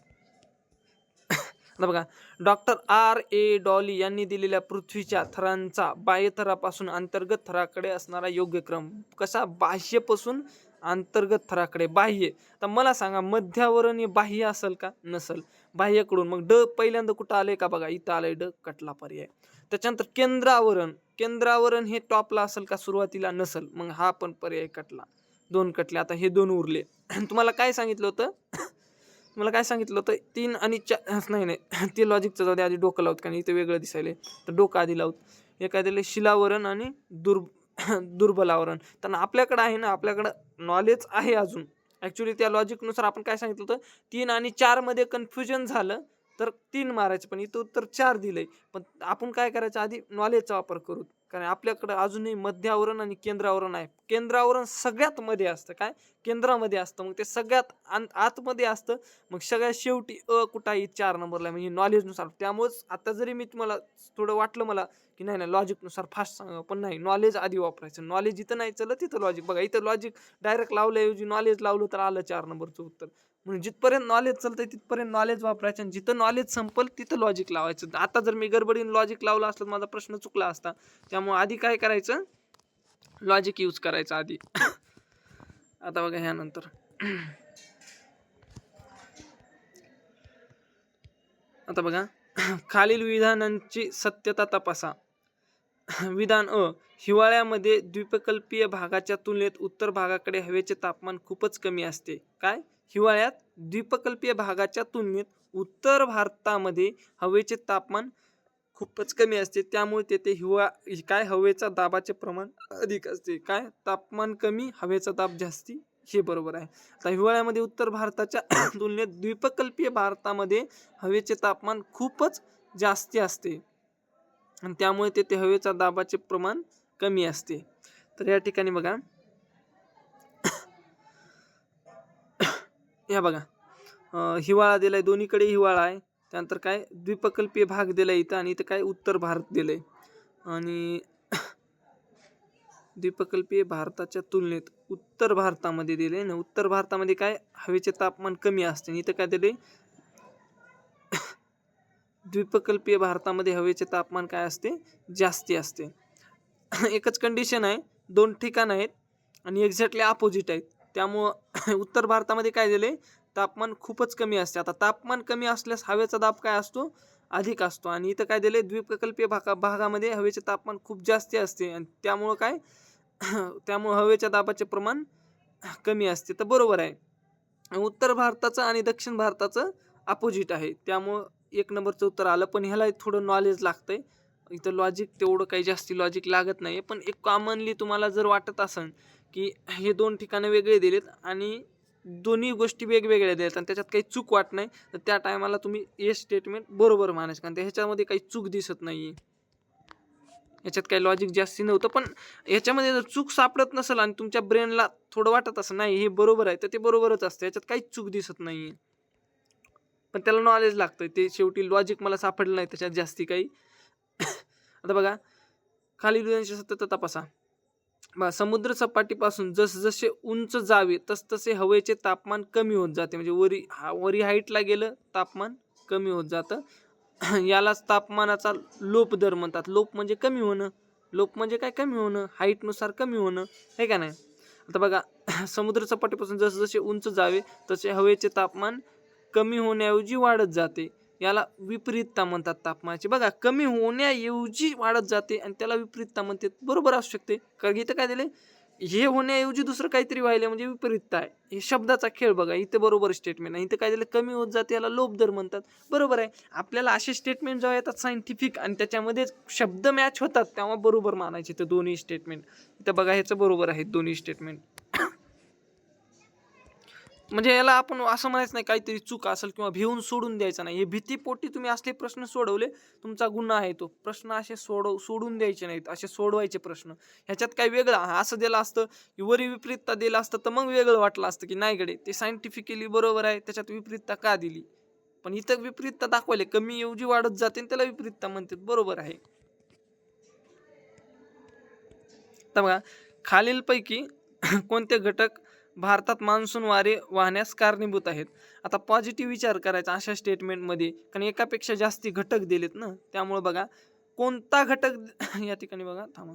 आता बघा डॉक्टर आर ए डॉली यांनी दिलेल्या पृथ्वीच्या थरांचा बाह्य थरापासून अंतर्गत थराकडे असणारा योग्य क्रम कसा? बाह्यपासून अंतर्गत थराकडे. बाह्य. तर मला सांगा मध्यावरण हे बाह्य असेल का? नसल. बाह्यकडून मग ड पहिल्यांदा कुठं आलंय का? बघा इथं आलंय ड, कटला पर्याय. त्याच्यानंतर केंद्रावरण. केंद्रावरण हे टॉपला असेल का? सुरुवातीला नसल. मग हा पण पर्याय कटला. 2 कटले. आता हे 2 उरले. तुम्हाला काय सांगितलं होतं? मला काय सांगितलं होतं? 3 आणि 4 नाही नाही ते लॉजिकचं जाऊ दे, आधी डोकं लावत कारण इथे वेगळं दिसायले. तर डोकं आधी लावत. हे काय दिलं? शिलावरण आणि दुर्बलावरण. तर आपल्याकडं आहे ना, आपल्याकडं नॉलेज आहे अजून. ॲक्च्युली त्या लॉजिकनुसार आपण काय सांगितलं होतं? 3 आणि 4 मध्ये कन्फ्युजन झालं तर 3 मारायचं, पण इथं उत्तर 4 दिलंय. पण आपण काय करायचं? आधी नॉलेजचा वापर करू. कारण आपल्याकडं अजूनही मध्यावरण आणि केंद्रावरण आहे. केंद्रावरण सगळ्यात मध्ये असतं. काय? केंद्रामध्ये असतं. मग ते सगळ्यात आतमध्ये असतं. मग सगळ्यात शेवटी कुठं आहे? 4 नंबरला, म्हणजे नॉलेजनुसार. त्यामुळेच आता जरी मी तुम्हाला थोडं वाटलं मला की नाही नाही लॉजिकनुसार फास्ट सांगा, पण नाही, नॉलेज आधी वापरायचं. नॉलेज इथं नाही चलत, तिथं लॉजिक. बघा इथं लॉजिक डायरेक्ट लावल्याऐवजी नॉलेज लावलं तर आलं 4 नंबरचं उत्तर. म्हणजे जिथपर्यंत नॉलेज चालतंय तिथपर्यंत नॉलेज वापरायचं आणि जिथं नॉलेज संपल तिथं लॉजिक लावायचं. आता जर मी गडबडीने लॉजिक लावलं असलं तर माझा प्रश्न चुकला असता. त्यामुळे आधी काय करायचं? लॉजिक यूज करायचं आधी. आता बघा ह्यानंतर आता बघा खालील विधानांची सत्यता तपासा. विधान अ. हिवाळ्यामध्ये द्वीपकल्पीय भागाच्या तुलनेत उत्तर भागाकडे हवेचे तापमान खूपच कमी असते. काय? हिवाळ्यात द्वीपकल्पीय भागाच्या तुलनेत उत्तर भारतामध्ये हवेचे तापमान खूपच कमी असते. त्यामुळे तेथे काय हवेचा दाबाचे प्रमाण अधिक असते. काय? तापमान कमी, हवेचा दाब जास्ती. हे बरोबर आहे. आता हिवाळ्यामध्ये उत्तर भारताच्या तुलनेत द्वीपकल्पीय भारतामध्ये हवेचे तापमान खूपच जास्ती असते आणि त्यामुळे तेथे हवेचा दाबाचे प्रमाण कमी असते. तर या ठिकाणी बघा या बघा हिवाळा दिलाय, दोन्हीकडे हिवाळा आहे. त्यानंतर काय? द्वीपकल्पीय भाग दिलाय इथं आणि इथं काय? उत्तर भारत दिलंय. आणि द्वीपकल्पीय भारताच्या तुलनेत उत्तर भारतामध्ये दिले ना, उत्तर भारतामध्ये काय? हवेचे तापमान कमी असते. इथं काय दिले? द्वीपकल्पीय भारतामध्ये हवेचे तापमान काय असते? जास्ती असते. एकच कंडिशन आहे, 2 ठिकाण आहेत आणि एक्झॅक्टली अपोजिट आहेत. त्यामुळं उत्तर भारतामध्ये काय दिले? तापमान खूपच कमी असते. आता तापमान कमी असल्यास हवेचा दाब काय असतो? अधिक असतो आणि इथं काय दिले द्वीपकल्पीय भागामध्ये हवेचे तापमान खूप जास्त असते आणि त्यामुळं काय त्यामुळे हवेच्या दाबाचे प्रमाण कमी असते. तर बरोबर आहे. उत्तर भारताचं आणि दक्षिण भारताचं अपोजिट आहे. त्यामुळं 1 नंबरचं उत्तर आलं. पण ह्याला थोडं नॉलेज लागतंय. इथं लॉजिक तेवढं काही जास्ती लॉजिक लागत नाही. पण एक कॉमनली तुम्हाला जर वाटत असेल, की हे 2 ठिकाणं वेगळे दिलेत आणि दोन्ही गोष्टी वेगवेगळ्या दिल्यात आणि त्याच्यात काही चूक वाटत नाही, तर त्या टायमाला तुम्ही हे स्टेटमेंट बरोबर मानायचं. कारण ह्याच्यामध्ये काही चूक दिसत नाहीये. याच्यात काही लॉजिक जास्ती नव्हतं. पण ह्याच्यामध्ये जर चूक सापडत नसेल आणि तुमच्या ब्रेनला थोडं वाटत असं नाही हे बरोबर आहे, तर ते बरोबरच असतं. याच्यात काहीच चूक दिसत नाहीये. पण त्याला नॉलेज लागतंय. ते शेवटी लॉजिक मला सापडलं नाही त्याच्यात जास्ती काही. आता बघा, खालील उदाहरणाची सत्यता तपासा. बघा, समुद्र सपाटीपासून जसजसे उंच जावे तसतसे हवेचे तापमान कमी होत जाते. म्हणजे वरी हाईटला गेलं तापमान कमी होत जातं. यालाच तापमानाचा लोप दर म्हणतात. लोप म्हणजे कमी होणं. लोप म्हणजे काय? कमी होणं. हाईटनुसार कमी होणं, आहे का नाही? आता बघा, समुद्र सपाटीपासून जसजसे उंच जावे तसे हवेचे तापमान कमी होण्याऐवजी वाढत जाते. याला विपरीतता म्हणतात तापमानाची. बघा, कमी होण्याऐवजी वाढत जाते आणि त्याला विपरीतता म्हणतात. बरोबर असू शकते. कारण इथं काय दिले? हे होण्याऐवजी दुसरं काहीतरी व्हायला म्हणजे विपरीतता आहे. हे शब्दाचा खेळ बघा. इथे बरोबर स्टेटमेंट आहे. इथं काय दिलं? कमी होत जाते, याला लोप दर म्हणतात. बरोबर आहे. आपल्याला असे स्टेटमेंट जेव्हा येतात सायंटिफिक आणि त्याच्यामध्ये शब्द मॅच होतात, तेव्हा बरोबर मानायचे ते दोन्ही स्टेटमेंट. इथं बघा, ह्याचं बरोबर आहे दोन्ही स्टेटमेंट. म्हणजे याला आपण असं म्हणायचं नाही काहीतरी चूक असेल किंवा भिवून सोडून द्यायचं नाही. हे भीतीपोटी तुम्ही असले प्रश्न सोडवले, तुमचा गुन्हा आहे तो. प्रश्न असे सोडून द्यायचे नाहीत, असे सोडवायचे प्रश्न. ह्याच्यात काय वेगळं असं दिलं असतं की वरी विपरीतता दिलं असतं तर मग वेगळं वाटलं असतं की नाही गडे ते सायंटिफिकली बरोबर आहे, त्याच्यात विपरीतता का दिली. पण इथं विपरीतता दाखवले, कमी ऐवजी वाढत जाते आणि त्याला विपरीतता म्हणतात. बरोबर आहे. तर बघा, खालीलपैकी कोणते घटक भारतात मान्सून वारे वाहण्यास कारणीभूत आहेत. आता पॉझिटिव्ह विचार करायचा अशा स्टेटमेंटमध्ये, कारण एकापेक्षा जास्ती घटक दिलेत ना, त्यामुळे बघा कोणता घटक या ठिकाणी बघा थांबा.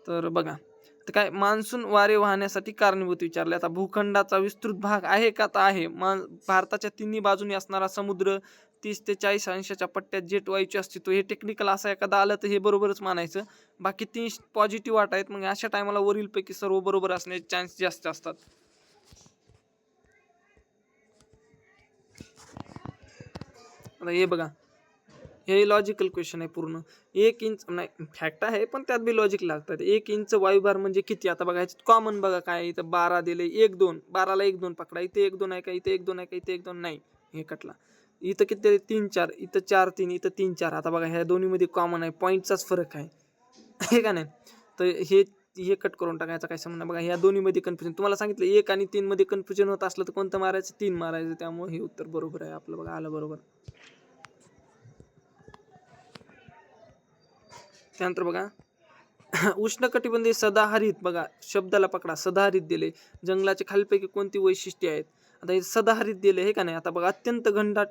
तर बघा, तर काय मान्सून वारे वाहण्यासाठी कारणीभूत विचारले. आता भूखंडाचा विस्तृत भाग आहे का? तर आहे. भारताच्या तिन्ही बाजूनी असणारा समुद्र, 30 ते 40 अंशाच्या पट्ट्यात जेट वायूचे अस्तित्व, हे टेक्निकल असं एखादा आलं तर हे बरोबरच मानायचं. बाकी 3 पॉझिटिव्ह वाट आहेत. मग अशा टायमाला वरीलपैकी सर्व बरोबर असण्याचे चान्स जास्त असतात. आता हे बघा, हे लॉजिकल क्वेश्चन आहे पूर्ण. 1 इंच नाही, फॅक्ट आहे पण त्यात बी लॉजिक लागतात. 1 इंच वायुभार म्हणजे किती? आता बघा, ह्याच्यात कॉमन बघा काय आहे. इथं 12 दिले, 1 2, 12ला 1 2 पकडा. इथे 1 2 आहे का? इथे 1 2 आहे का? इथे 1 2 नाही, हे कटला. इथं किती 3 4, इथं 4 3, इथं 3 4. आता बघा, ह्या दोन्हीमध्ये कॉमन आहे, पॉईंटचाच फरक आहे. आहे का नाही? तर हे हे कट करून टाकायचा काय संबंध. बघा, ह्या दोन्हीमध्ये कन्फ्युजन तुम्हाला सांगितलं. 1 आणि 3 मध्ये कन्फ्युजन होत असलं तर कोणतं मारायचं? 3 मारायचं. त्यामुळे हे उत्तर बरोबर आहे आपलं. बघा, आलं बरोबर. त्यानंतर बघा, उष्णकटिबंधीय सदाहरित, बघा शब्दाला पकडा, सदाहरित दिले. जंगलाचे खालीलपैकी कोणती वैशिष्ट्ये आहेत? आता हे सदाहरित दिले, हे का नाही? आता बघा, अत्यंत घनदाट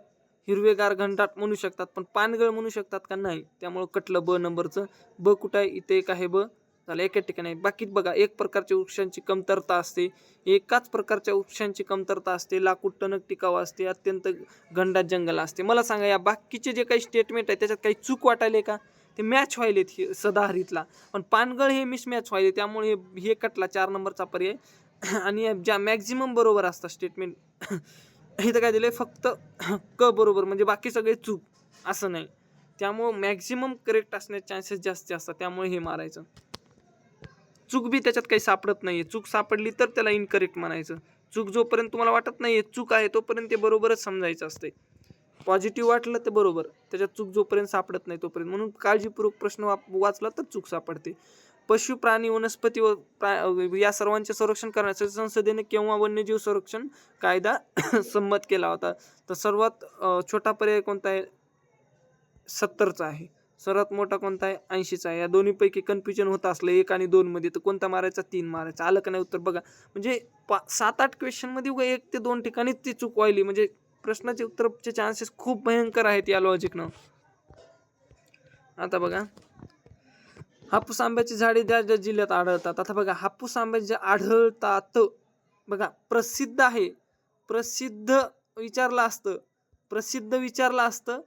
हिरवेगार घनदाट म्हणू शकतात, पण पानगळ म्हणू शकतात का? नाही. त्यामुळे कटलं ब नंबरचं. ब कुठं आहे? इथे एक आहे ब. झालं, एका ठिकाणी. बाकी बघा, एक प्रकारच्या वृक्षांची कमतरता असते, एकाच प्रकारच्या वृक्षांची कमतरता असते, लाकूड टणक टिकावं असते, अत्यंत घनदाट जंगल असते. मला सांगा, या बाकीचे जे काही स्टेटमेंट आहे त्याच्यात काही चूक वाटायले का? ते मॅच व्हायलेत हे सदाहरितला. पण पानगळ हे मिसमॅच व्हायले, त्यामुळे हे कटला 4 नंबरचा पर्याय. आणि ज्या मॅक्झिमम बरोबर असतात स्टेटमेंट, इथं काय दिले? फक्त क बरोबर, म्हणजे बाकी सगळे चूक असं नाही. त्यामुळं मॅक्झिमम करेक्ट असण्याचे चान्सेस जास्त असतात. त्यामुळे हे मारायचं. चूक बी त्याच्यात काही सापडत नाहीये. चूक सापडली तर त्याला इनकरेक्ट म्हणायचं. चूक जोपर्यंत तुम्हाला वाटत नाहीये चूक आहे, तोपर्यंत ते बरोबरच समजायचं असते. पॉझिटिव्ह वाटलं तर बरोबर, त्याच्यात चूक जोपर्यंत सापडत नाही तोपर्यंत. म्हणून काळजीपूर्वक प्रश्न वाचला तर चूक सापडते. पशु, प्राणी, वनस्पती व या सर्वांचे संरक्षण करण्यासाठी संसदेने केव्हा वन्यजीव संरक्षण कायदा संमत केला होता? तर सर्वात छोटा पर्याय कोणता आहे? 70चा आहे. सर्वात मोठा कोणता आहे? 80चा आहे. या दोन्हीपैकी कन्फ्युजन होत असलं 1 आणि 2 मध्ये, तर कोणता मारायचा? 3 मारायचा. आलं का नाही उत्तर? बघा, म्हणजे 7-8 क्वेश्चन मध्ये 1 ते 2 ठिकाणीच ती चूक व्हायली. म्हणजे प्रश्नाचे उत्तरचे चान्सेस खूप भयंकर आहेत या लॉजिकनं. आता बघा, हापूस आंब्याची झाडे ज्या ज्या जिल्ह्यात आढळतात. आता बघा, हापूस आंबे जे आढळतात, बघा प्रसिद्ध आहे, प्रसिद्ध विचारलं असतं, प्रसिद्ध विचारलं असतं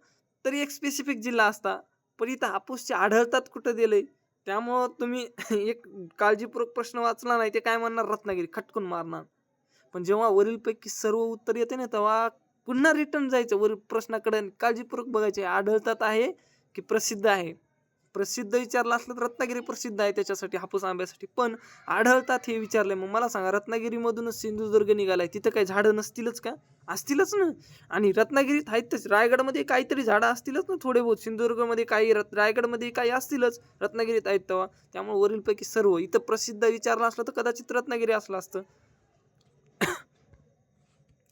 तरी एक स्पेसिफिक जिल्हा असता. पण इथं हापूसचे आढळतात कुठं दिलंय. त्यामुळं तुम्ही एक काळजीपूर्वक प्रश्न वाचला नाही ते काय म्हणणार रत्नागिरी खटकून मारणार. पण जेव्हा वरीलपैकी सर्व उत्तर येते ना, तेव्हा पुन्हा रिटर्न जायचं वरील प्रश्नाकडे आणि काळजीपूर्वक बघायचे आढळतात आहे की प्रसिद्ध आहे. प्रसिद्ध विचारलं असलं तर रत्नागिरी प्रसिद्ध आहे त्याच्यासाठी हापूस आंब्यासाठी. पण आढळतात हे विचारलंय. मग मला सांगा रत्नागिरीमधूनच सिंधुदुर्ग निघालाय. तिथं काही झाडं नसतीलच का? असतीलच ना. आणि रत्नागिरीत आहेतच. रायगडमध्ये काहीतरी झाडं असतीलच ना थोडे बहुत. सिंधुदुर्गमध्ये काही, रायगडमध्ये काही असतीलच. रत्नागिरीत आहेत तेव्हा. त्यामुळे वरीलपैकी सर्व. इथं प्रसिद्ध विचारलं असलं तर कदाचित रत्नागिरी असलं असतं.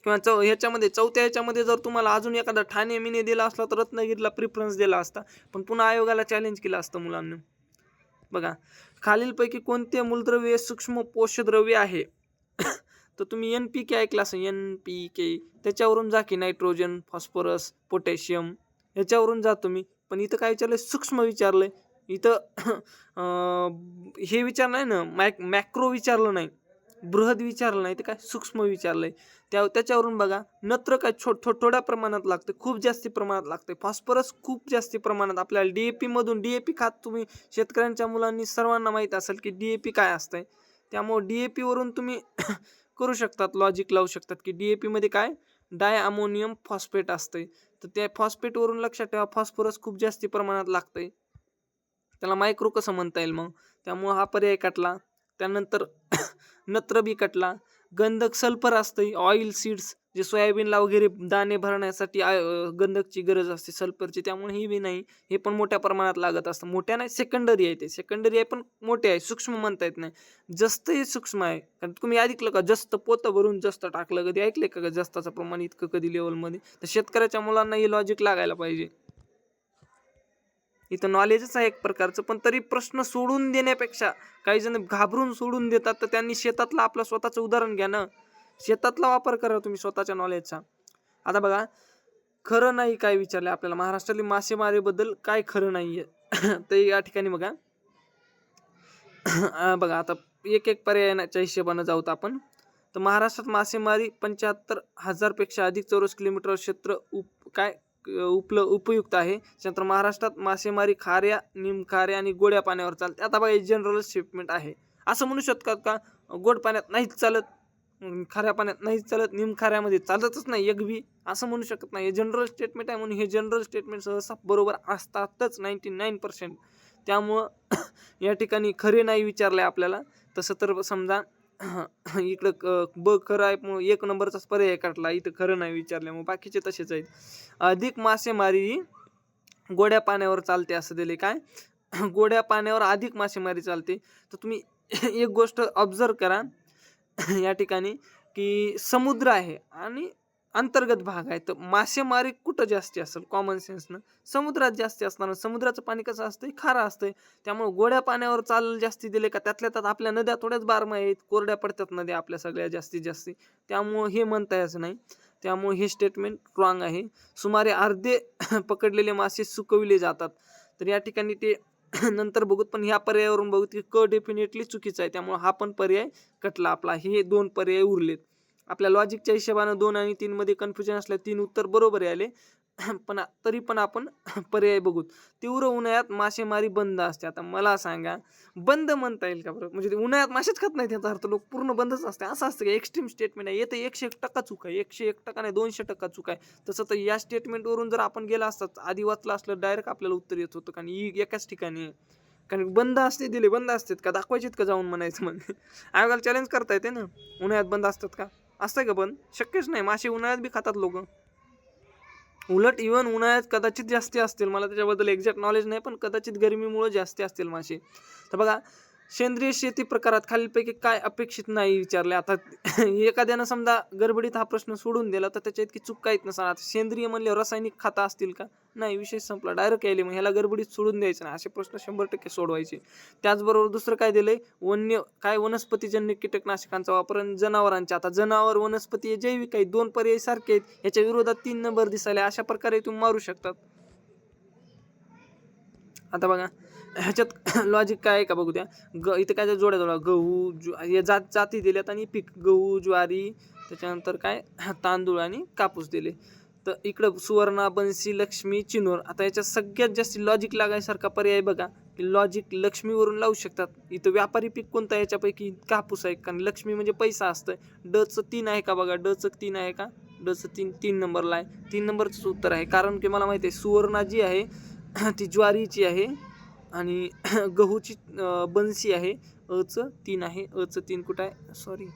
किंवा ह्याच्यामध्ये चौथ्या ह्याच्यामध्ये जर तुम्हाला अजून एखादा ठाणे मिने दिला असला तर रत्नागिरीला प्रिफरन्स दिला असता. पण पुन्हा आयोगाला चॅलेंज केलं असतं मुलांनी. बघा, खालीलपैकी कोणते मूलद्रव्य सूक्ष्म पोषद्रव्य आहे? तर तुम्ही NPK ऐकलं असेल. NPK त्याच्यावरून जा की नायट्रोजन, फॉस्फरस, पोटॅशियम ह्याच्यावरून जा तुम्ही. पण इथं काय विचारलंय? सूक्ष्म विचारलंय. इथं हे विचारलं नाही ना, मॅक्रो विचारलं नाही, बृहद विचारलं नाही, ते काय सूक्ष्म विचारलंय. त्याच्यावरून बघा. नत्र काय थोड्या प्रमाणात लागते, खूप जास्ती प्रमाणात लागते. फॉस्फरस खूप जास्ती प्रमाणात आपल्याला DAP मधून. DAP खात तुम्ही शेतकऱ्यांच्या मुलांनी सर्वांना माहीत असेल की DAP काय असतंय. त्यामुळे DAP वरून तुम्ही करू शकतात, लॉजिक लावू शकतात की DAP मध्ये काय डाय अमोनियम फॉस्फेट असतंय. तर त्या फॉस्फेटवरून लक्षात ठेवा फॉस्फरस खूप जास्ती प्रमाणात लागतंय. त्याला मायक्रो कसं म्हणता येईल मग. त्यामुळं हा पर्याय कटला. त्यानंतर नत्र बी कटला. गंधक सल्फर असतं. ऑइल सीड्स जे सोयाबीनला वगैरे दाणे भरण्यासाठी गंधकची गरज असते सल्फरची. त्यामुळे ही बी नाही. हे पण मोठ्या प्रमाणात लागत असतं. मोठ्या नाही, सेकंडरी आहे ते. सेकंडरी आहे पण मोठे आहे. सूक्ष्म म्हणता येत नाही. जस्त हे सूक्ष्म आहे. कारण तुम्ही ऐकलं का जस्त पोतं भरून जस्त टाकलं, कधी ऐकले का जस्ताचं प्रमाण इतकं कधी लेवलमध्ये? तर शेतकऱ्याच्या मुलांना हे लॉजिक लागायला पाहिजे. इथं नॉलेजच आहे एक प्रकारचं. पण तरी प्रश्न सोडून देण्यापेक्षा काही जण घाबरून सोडून देतात. तर त्यांनी शेतातलं आपलं स्वतःचं उदाहरण घ्या ना. शेतातला वापर करा तुम्ही स्वतःच्या नॉलेजचा. आता बघा, खरं नाही काय विचारले आपल्याला महाराष्ट्रातील मासेमारीबद्दल काय खरं नाहीये. तर या ठिकाणी बघा. बघा आता एक एक पर्यायाच्या हिशोबानं जाऊत आपण. तर महाराष्ट्रात मासेमारी 75,000 पेक्षा अधिक चौरस किलोमीटर क्षेत्र उपयुक्त आहे. त्यानंतर महाराष्ट्रात मासेमारी खाऱ्या, निमखाऱ्या आणि गोड्या पाण्यावर चालते. आता बघा जनरल स्टेटमेंट आहे. असं म्हणू शकतात का गोड पाण्यात नाहीच चालत, खाऱ्या पाण्यात नाहीच चालत, निमखाऱ्यामध्ये चालतच नाही एक बी, असं म्हणू शकत नाही. हे जनरल स्टेटमेंट आहे म्हणून हे जनरल स्टेटमेंट सहसा बरोबर असतातच 99%. त्यामुळं या ठिकाणी खरे नाही विचारलंय आपल्याला. तसं तर समजा इकडं खरं आहे म्हणून एक नंबरचाच पर्याय काढला. इथं खरं नाही विचारलं, मग बाकीचे तसेच आहेत. अधिक मासेमारी गोड्या पाण्यावर चालते असं दिले. काय गोड्या पाण्यावर अधिक मासेमारी चालते. तर तुम्ही एक गोष्ट ऑब्झर्व करा या ठिकाणी की समुद्र आहे आणि अंतर्गत भाग आहे. तर मासेमारी कुठं जास्ती असेल कॉमन सेन्सनं? समुद्रात जास्ती असणार. समुद्राचं पाणी कसं असतंय? खारं असतंय. त्यामुळे गोड्या पाण्यावर चाल जास्ती दिले का त्यातल्या त्यात आपल्या नद्या थोड्याच बारमाही आहेत. कोरड्या पडतात नद्या आपल्या सगळ्या जास्तीत जास्ती. त्यामुळं हे म्हणता यायचं नाही. त्यामुळे हे स्टेटमेंट रॉंग आहे. सुमारे अर्धे पकडलेले मासे सुकविले जातात. तर या ठिकाणी ते नंतर बघूत. पण ह्या पर्यायावरून बघूत की डेफिनेटली चुकीचा आहे. त्यामुळे हा पण पर्याय कटला आपला. हे 2 पर्याय उरलेत. आपल्या लॉजिकच्या हिशोबानं 2 आणि 3 मध्ये कन्फ्युजन असलं 3 उत्तर बरोबर आले. पण तरी पण आपण पर्याय बघूत. तीव्र उन्हाळ्यात मासेमारी बंद असते. आता मला सांगा बंद म्हणता येईल का बरं? म्हणजे उन्हाळ्यात मासेच खात नाही त्याचा अर्थ लोक पूर्ण बंदच असते असं असतं का? एक्स्ट्रीम स्टेटमेंट आहे. येतं 101% चूक आहे. 101% नाही 200% चूक आहे. तसं तर या स्टेटमेंटवरून जर आपण गेला असतात आधी वाचलं असलं डायरेक्ट आपल्याला उत्तर येत होतं. कारण एकाच ठिकाणी आहे. कारण बंद असते दिले बंद असतात का दाखवायचेत का जाऊन म्हणायचं म्हणजे आयोगाला चॅलेंज करता येते ना. उन्हाळ्यात बंद असतात का? असतंय का बंद? शक्यच नाही. मासे उन्हाळ्यात बी खातात लोक. उलट इव्हन उन्हाळ्यात कदाचित जास्ती असतील. मला त्याच्याबद्दल एक्झॅक्ट नॉलेज नाही पण कदाचित गरमीमुळे जास्ती असतील मासे. तर बघा, सेंद्रिय शेती प्रकारात खालीलपैकी काय अपेक्षित नाही विचारले. आता एखाद्यानं समजा गडबडीत हा प्रश्न सोडून दिला तर त्याच्या इतकी चूक काहीच नसणार. आता सेंद्रिय म्हणले रासायनिक खाता असतील का? नाही, विषय संपला. डायरेक्ट यायले मग ह्याला गडबडीत सोडून द्यायचं नाही. असे प्रश्न 100% सोडवायचे. त्याचबरोबर दुसरं काय दिलंय? वनस्पतीजन्य कीटकनाशकांचा वापर आणि जनावरांच्या. आता जनावर वनस्पती जैविक आहेत. 2 पर्याय सारखे आहेत. ह्याच्या विरोधात 3 नंबर दिसायला. अशा प्रकारे तुम्ही मारू शकतात. आता बघा ह्याच्यात लॉजिक काय आहे का बघू द्या. इथं काय जोड्या गहू हे जाती दिल्यात आणि पीक गहू, ज्वारी, त्याच्यानंतर काय तांदूळ आणि कापूस दिले. तर इकडं सुवर्णा, बन्सी, लक्ष्मी, चिनोर. आता याच्यात सगळ्यात जास्त लॉजिक लागायसारखा पर्याय बघा की लॉजिक लक्ष्मीवरून लावू शकतात. इथं व्यापारी पीक कोणतं आहे याच्यापैकी? कापूस आहे, कारण लक्ष्मी म्हणजे पैसा असतं. डचं 3 आहे का बघा, डचं 3 आहे का? डचं 3 नंबरला आहे. 3 नंबरच उत्तर आहे, कारण की मला माहिती आहे सुवर्णा जी आहे ती ज्वारीची आहे आणि गहूची बन्सी आहे. अचं 3 आहे. अचं 3 कुठं आहे? सॉरी,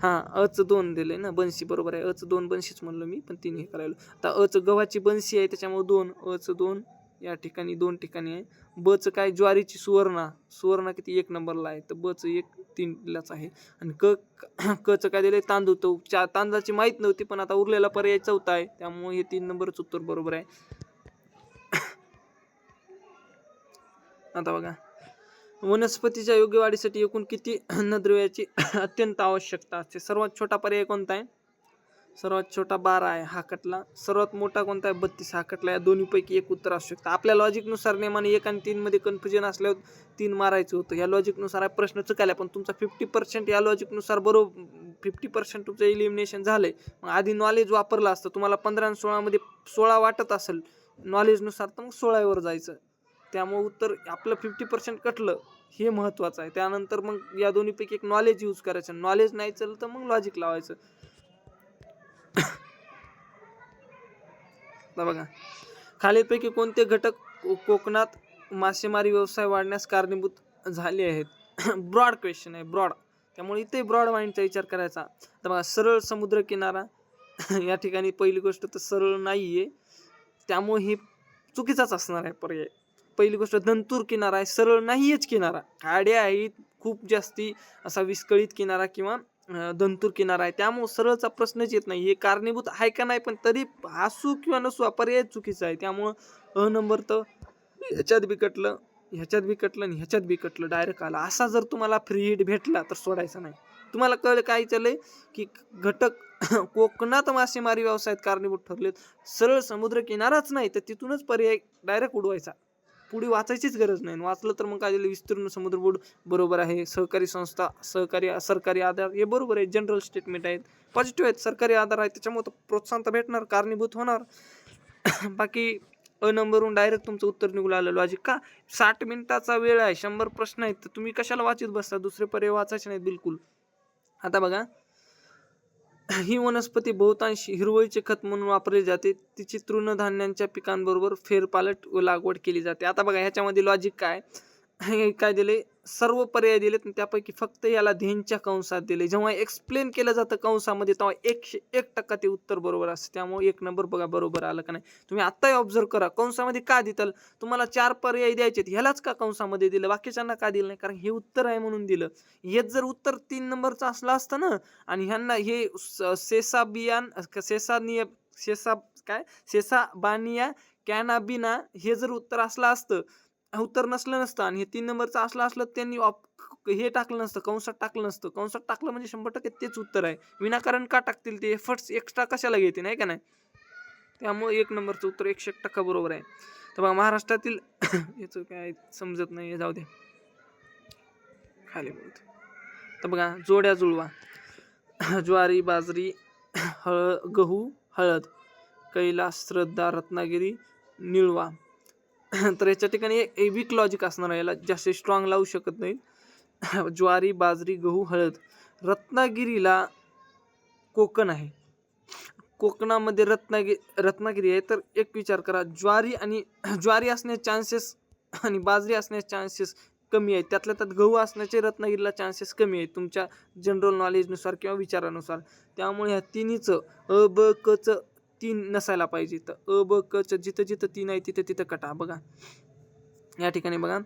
हां, अचं 2 दिलंय ना, बन्सी बरोबर आहे. अचं 2 बन्सीच म्हणलो मी, पण 3 हे करायला. आता अचं गव्हाची बन्सी आहे त्याच्यामुळे 2, अचं 2 या ठिकाणी 2 ठिकाणी आहे. बचं काय? ज्वारीची सुवर्णा. सुवर्णा किती? 1 नंबरला आहे. तर बचं 1 3लाच आहे. आणि कचं काय दिलंय? तांदूळ. तो तांदळाची माहीत नव्हती, पण आता उरलेला पर्याय 4था आहे. त्यामुळे हे 3 नंबरच उत्तर बरोबर आहे. आता बघा, वनस्पतीच्या योग्य वाढीसाठी एकूण किती अन्नद्रव्याची अत्यंत आवश्यकता असते? सर्वात छोटा पर्याय कोणता आहे? सर्वात छोटा 12 आहे, हा कटला. सर्वात मोठा कोणता आहे? 32, हा कटला. या दोन्हीपैकी एक उत्तर असू शकतं. आपल्या लॉजिकनुसार नेमाने 1 आणि 3 मध्ये कन्फ्युजन असल्यावर 3 मारायचं होतं. या लॉजिकनुसार हा प्रश्न चुकायला, पण तुमचा 50% या लॉजिकनुसार बरोबर 50% तुमचं एलिमिनेशन झालंय. मग आधी नॉलेज वापरलं असतं. तुम्हाला 15 आणि 16 मध्ये 16 वाटत असेल नॉलेजनुसार, तर मग 16 वर जायचं. त्यामुळे उत्तर आपलं 50% कटलं, हे महत्त्वाचं आहे. त्यानंतर मग या दोन्हीपैकी एक नॉलेज यूज करायचं. नॉलेज नाही चाललं तर मग लॉजिक लावायचं. बघा, खालीलपैकी कोणते घटक कोकणात मासेमारी व्यवसाय वाढण्यास कारणीभूत झाले आहेत? ब्रॉड क्वेश्चन आहे, ब्रॉड. त्यामुळे इथे ब्रॉड माइंडचा विचार करायचा. तर बघा, सरळ समुद्र किनारा. या ठिकाणी पहिली गोष्ट तर सरळ नाहीये, त्यामुळे हे चुकीचाच असणार आहे पर्याय. पहिली गोष्ट दंतूर किनारा आहे, सरळ नाहीयेच किनारा. आड्या आहेत खूप जास्ती, असा विस्कळीत किनारा किंवा दंतूर किनारा आहे. त्यामुळे सरळचा प्रश्नच येत नाही. हे कारणीभूत आहे का नाही, पण तरी असू किंवा नसू हा पर्याय चुकीचा आहे. त्यामुळं नंबर तर ह्याच्यात बी कटलं, ह्याच्यात बी कटलं आणि ह्याच्यात बी कटलं, डायरेक्ट आला. असा जर तुम्हाला फ्री हिट भेटला तर सोडायचा नाही. तुम्हाला कळलं काय चाललंय की घटक कोकणात मासेमारी व्यवसायात कारणीभूत ठरलेत. सरळ समुद्र किनाराच नाही तर तिथूनच पर्याय डायरेक्ट उडवायचा. पुढे वाचायचीच गरज नाही. वाचलं तर मग काय झालं? विस्तीर्ण समुद्रबूड बरोबर आहे. सहकारी संस्था, सरकारी आधार हे बरोबर आहे. जनरल स्टेटमेंट आहेत, पॉझिटिव्ह आहेत. सरकारी आधार आहे त्याच्यामुळे प्रोत्साहन तर भेटणार, कारणीभूत होणार. बाकी नंबरवरून डायरेक्ट तुमचं उत्तर निघून आलं. लॉजिक का? 60 मिनिटाचा वेळ आहे, 100 प्रश्न आहेत, तर तुम्ही कशाला वाचित बसता? दुसरे पर्याय वाचायचे नाहीत बिलकुल. आता बघा, ही वनस्पती बहुतांश हिरवळीचे खत म्हणून वापरली जाते. तिची तृणधान्यांच्या पिकांबरोबर फेरपालट व लागवड केली जाते. आता बघा, ह्याच्यामध्ये लॉजिक काय? हे काय दिले? सर्व पर्याय दिलेत, त्यापैकी फक्त याला धेनच्या कंसात दिले. जेव्हा एक्सप्लेन केलं जातं कंसामध्ये तेव्हा 101% ते उत्तर बरोबर असतं. त्यामुळे 1 नंबर बघा बरोबर आलं का नाही. तुम्ही आत्ताही ऑब्झर्व करा, कंसामध्ये का दिलं? तुम्हाला 4 पर्याय द्यायचे, ह्यालाच का कंसामध्ये दिलं, बाकीच्यांना का दिलं नाही? कारण हे उत्तर आहे म्हणून दिलं. हेच जर उत्तर 3 नंबरचं असलं असतं ना, आणि ह्यांना हे सेसाबानिया कॅनाबिना हे जर उत्तर असलं असतं, उत्तर नसलं नसतं, आणि हे 3 नंबरचं असलं त्यांनी हे टाकलं नसतं, कंसात टाकलं नसतं. कंसात टाकलं म्हणजे 100% तेच उत्तर आहे. विनाकारण का टाकतील? ते एफर्ट्स एक्स्ट्रा कशाला घेते, नाही का नाही? त्यामुळे 1 नंबरचं उत्तर 101% बरोबर आहे. तर बघा, महाराष्ट्रातील याचं काय समजत नाही, जाऊ दे, खाली बोलतो. तर बघा, जोड्या जुळवा. ज्वारी, बाजरी, गहू, हळद. कैलास, श्रद्धा, रत्नागिरी, निळवा. तर याच्या ठिकाणी एक वीक लॉजिक असणार आहे, याला जास्त स्ट्रॉंग लावू शकत नाही. ज्वारी, बाजरी, गहू, हळद. रत्नागिरीला कोकण आहे, कोकणामध्ये रत्नागिरी आहे. तर एक विचार करा, ज्वारी असण्याचे चान्सेस आणि बाजरी असण्याचे चान्सेस कमी आहेत. त्यातल्या त्यात गहू असण्याचे रत्नागिरीला चान्सेस कमी आहेत तुमच्या जनरल नॉलेजनुसार किंवा विचारानुसार. त्यामुळे ह्या तिन्हीचं ब क च 3 नसायला पाहिजे. तर ब क च जिथं जिथं 3 आहे तिथं तिथं कटा. बघा, या ठिकाणी बघा,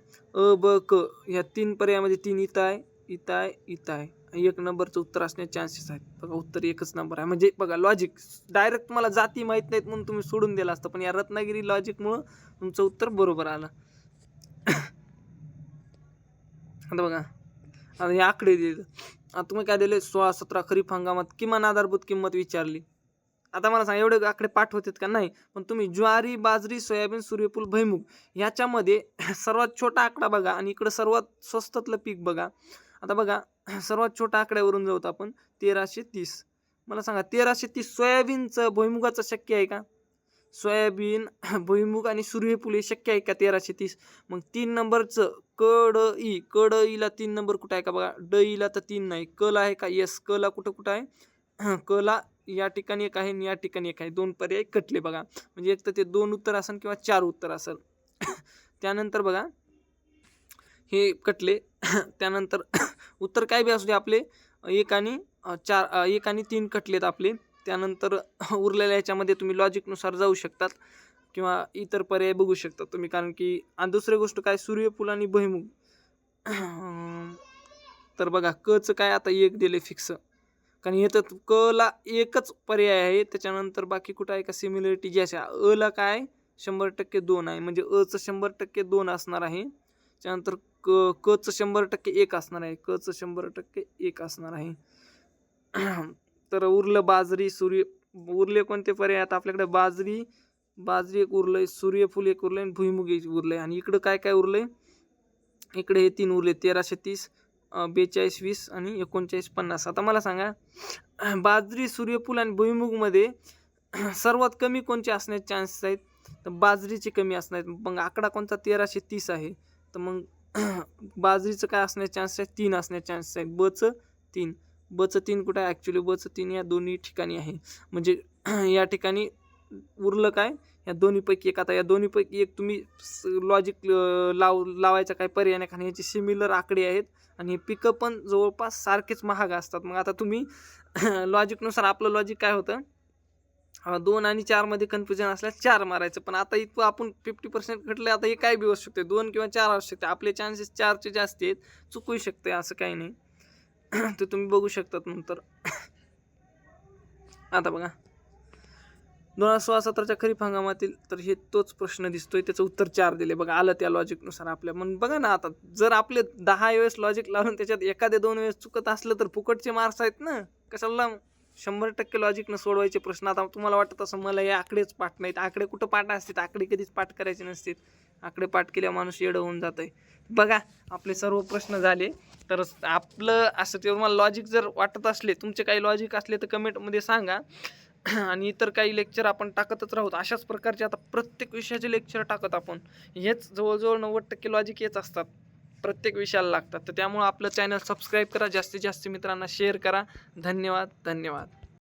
ब क ह्या 3 पर्यायामध्ये 3 इथं आहे, इथं आहे, इथं आहे. 1 नंबरचं उत्तर असण्याचे चान्सेस आहेत. बघा, उत्तर 1च नंबर आहे. म्हणजे बघा, लॉजिक डायरेक्ट तुम्हाला जाती माहीत नाहीत म्हणून तुम्ही सोडून दिलं असतं, पण या रत्नागिरी लॉजिकमुळं तुमचं उत्तर बरोबर आलं. आता बघा, आता हे आकडे दिले. आता तुम्ही काय दिले? 16-17 खरीप हंगामात किमान आधारभूत किंमत विचारली. आता मला सांगा, एवढे आकडे पाठ होतात का? नाही. पण तुम्ही ज्वारी, बाजरी, सोयाबीन, सूर्यफूल, भुईमूग ह्याच्यामध्ये सर्वात छोटा आकडा बघा आणि इकडं सर्वात स्वस्तातलं पीक बघा. आता बघा, सर्वात छोट्या आकड्यावरून जाऊत आपण, 1330. मला सांगा 1330 सोयाबीनचं भुईमुगाचं शक्य आहे का? सोयाबीन, भुईमुग आणि सूर्यफूल हे शक्य आहे का 1330? मग 3 नंबरचं कडई, कडईला 3 नंबर कुठं आहे का बघा. डईला तर 3 नाही. कला आहे का? येस. कला कुठं आहे? कला या ठिकाणी एक आहे आणि या ठिकाणी एक आहे. 2 पर्याय कटले बघा. म्हणजे एक तर ते 2 उत्तर असेल किंवा 4 उत्तर असेल. त्यानंतर बघा हे कटले. त्यानंतर उत्तर काय बी असू दे आपले 1 आणि 1 आणि 3 कटलेत आपले. त्यानंतर उरलेल्या ह्याच्यामध्ये तुम्ही लॉजिकनुसार जाऊ शकतात किंवा इतर पर्याय बघू शकता तुम्ही. कारण की आणि दुसरी गोष्ट काय सूर्यफूल आणि भुईमुग. तर बघा कचं काय आता 1 दिले फिक्स. कारण इथं कला एकच पर्याय आहे. त्याच्यानंतर बाकी कुठं आहे का सिमिलरिटी जी अशा. अला काय 100% 2 आहे. म्हणजे अचं 100% 2 असणार आहे. त्यानंतर कचं 100% 1 असणार आहे. कचं 100% 1 असणार आहे. तर उरलं बाजरी, उरले कोणते पर्याय आता आपल्याकडे? बाजरी एक उरलंय, सूर्यफूल एक उरलंय आणि भुईमुग एक उरलंय. आणि इकडं काय काय उरलंय? इकडे हे 3 उरले 1330, 42, 20 आणि 39, 50. आता मला सांगा बाजरी, सूर्यफूल आणि भुईमुगमध्ये सर्वात कमी कोणचे असण्याचे चान्सेस आहेत? तर बाजरीचे कमी असणार आहेत. मग आकडा कोणता? 1330 आहे. तर मग बाजरीचं काय असण्याचे चान्सेस आहेत? 3 असण्याचे चान्सेस आहेत. बचं 3. बचं 3 कुठं आहे? ॲक्च्युली बचं 3 या दोन्ही ठिकाणी आहे. म्हणजे या ठिकाणी उरलं काय? या दोन्हीपैकी एक. आता या दोन्हीपैकी एक तुम्ही लॉजिक लावायचा काही पर्याय नाही. कारण याचे सिमिलर आकडे आहेत आणि हे पिकं पण जवळपास सारखेच महाग असतात. मग आता तुम्ही लॉजिकनुसार आपलं लॉजिक काय होतं? 2 आणि 4 मध्ये कन्फ्युजन असल्यास 4 मारायचं. पण आता इथं आपण 50% घटले. आता हे काय बी असू शकते. 2 किंवा 4 असू शकते. आपले चान्सेस 4चे जास्त आहेत. चुकू शकते असं काही नाही. ते तुम्ही बघू शकतात नंतर. आता बघा 2016-17च्या खरीप हंगामातील तर हे तोच प्रश्न दिसतोय. त्याचं उत्तर 4 दिले बघा. आलं त्या लॉजिकनुसार आपल्या. मग बघा ना आता जर आपले 10 वेळेस लॉजिक लावून त्याच्यात एखादे 2 वेळेस चुकत असलं तर फुकटचे मार्क्स आहेत ना. कशाला 100% लॉजिकनं सोडवायचे प्रश्न. आता तुम्हाला वाटत असं मला हे आकडेच पाठ नाहीत. आकडे कुठं पाठ असतात? आकडे कधीच पाठ करायचे नसतात. आकडे पाठ केल्यावर माणूस येडं होऊन जात आहे. बघा आपले सर्व प्रश्न झाले. तर आपलं असं ते तुम्हाला लॉजिक जर वाटत असले, तुमचे काही लॉजिक असले तर कमेंटमध्ये सांगा. आणि इतर काही लेक्चर आपण टाकतच राहू. अशाच प्रकारचे आता प्रत्येक विषयाचे लेक्चर टाकत आपण. हेच जवळजवळ 90% लॉजिक हेच असतात. प्रत्येक विषयाला लागतात. तर त्यामुळे आपलं चॅनल सबस्क्राईब करा. जास्तीत जास्त मित्रांना शेअर करा. धन्यवाद.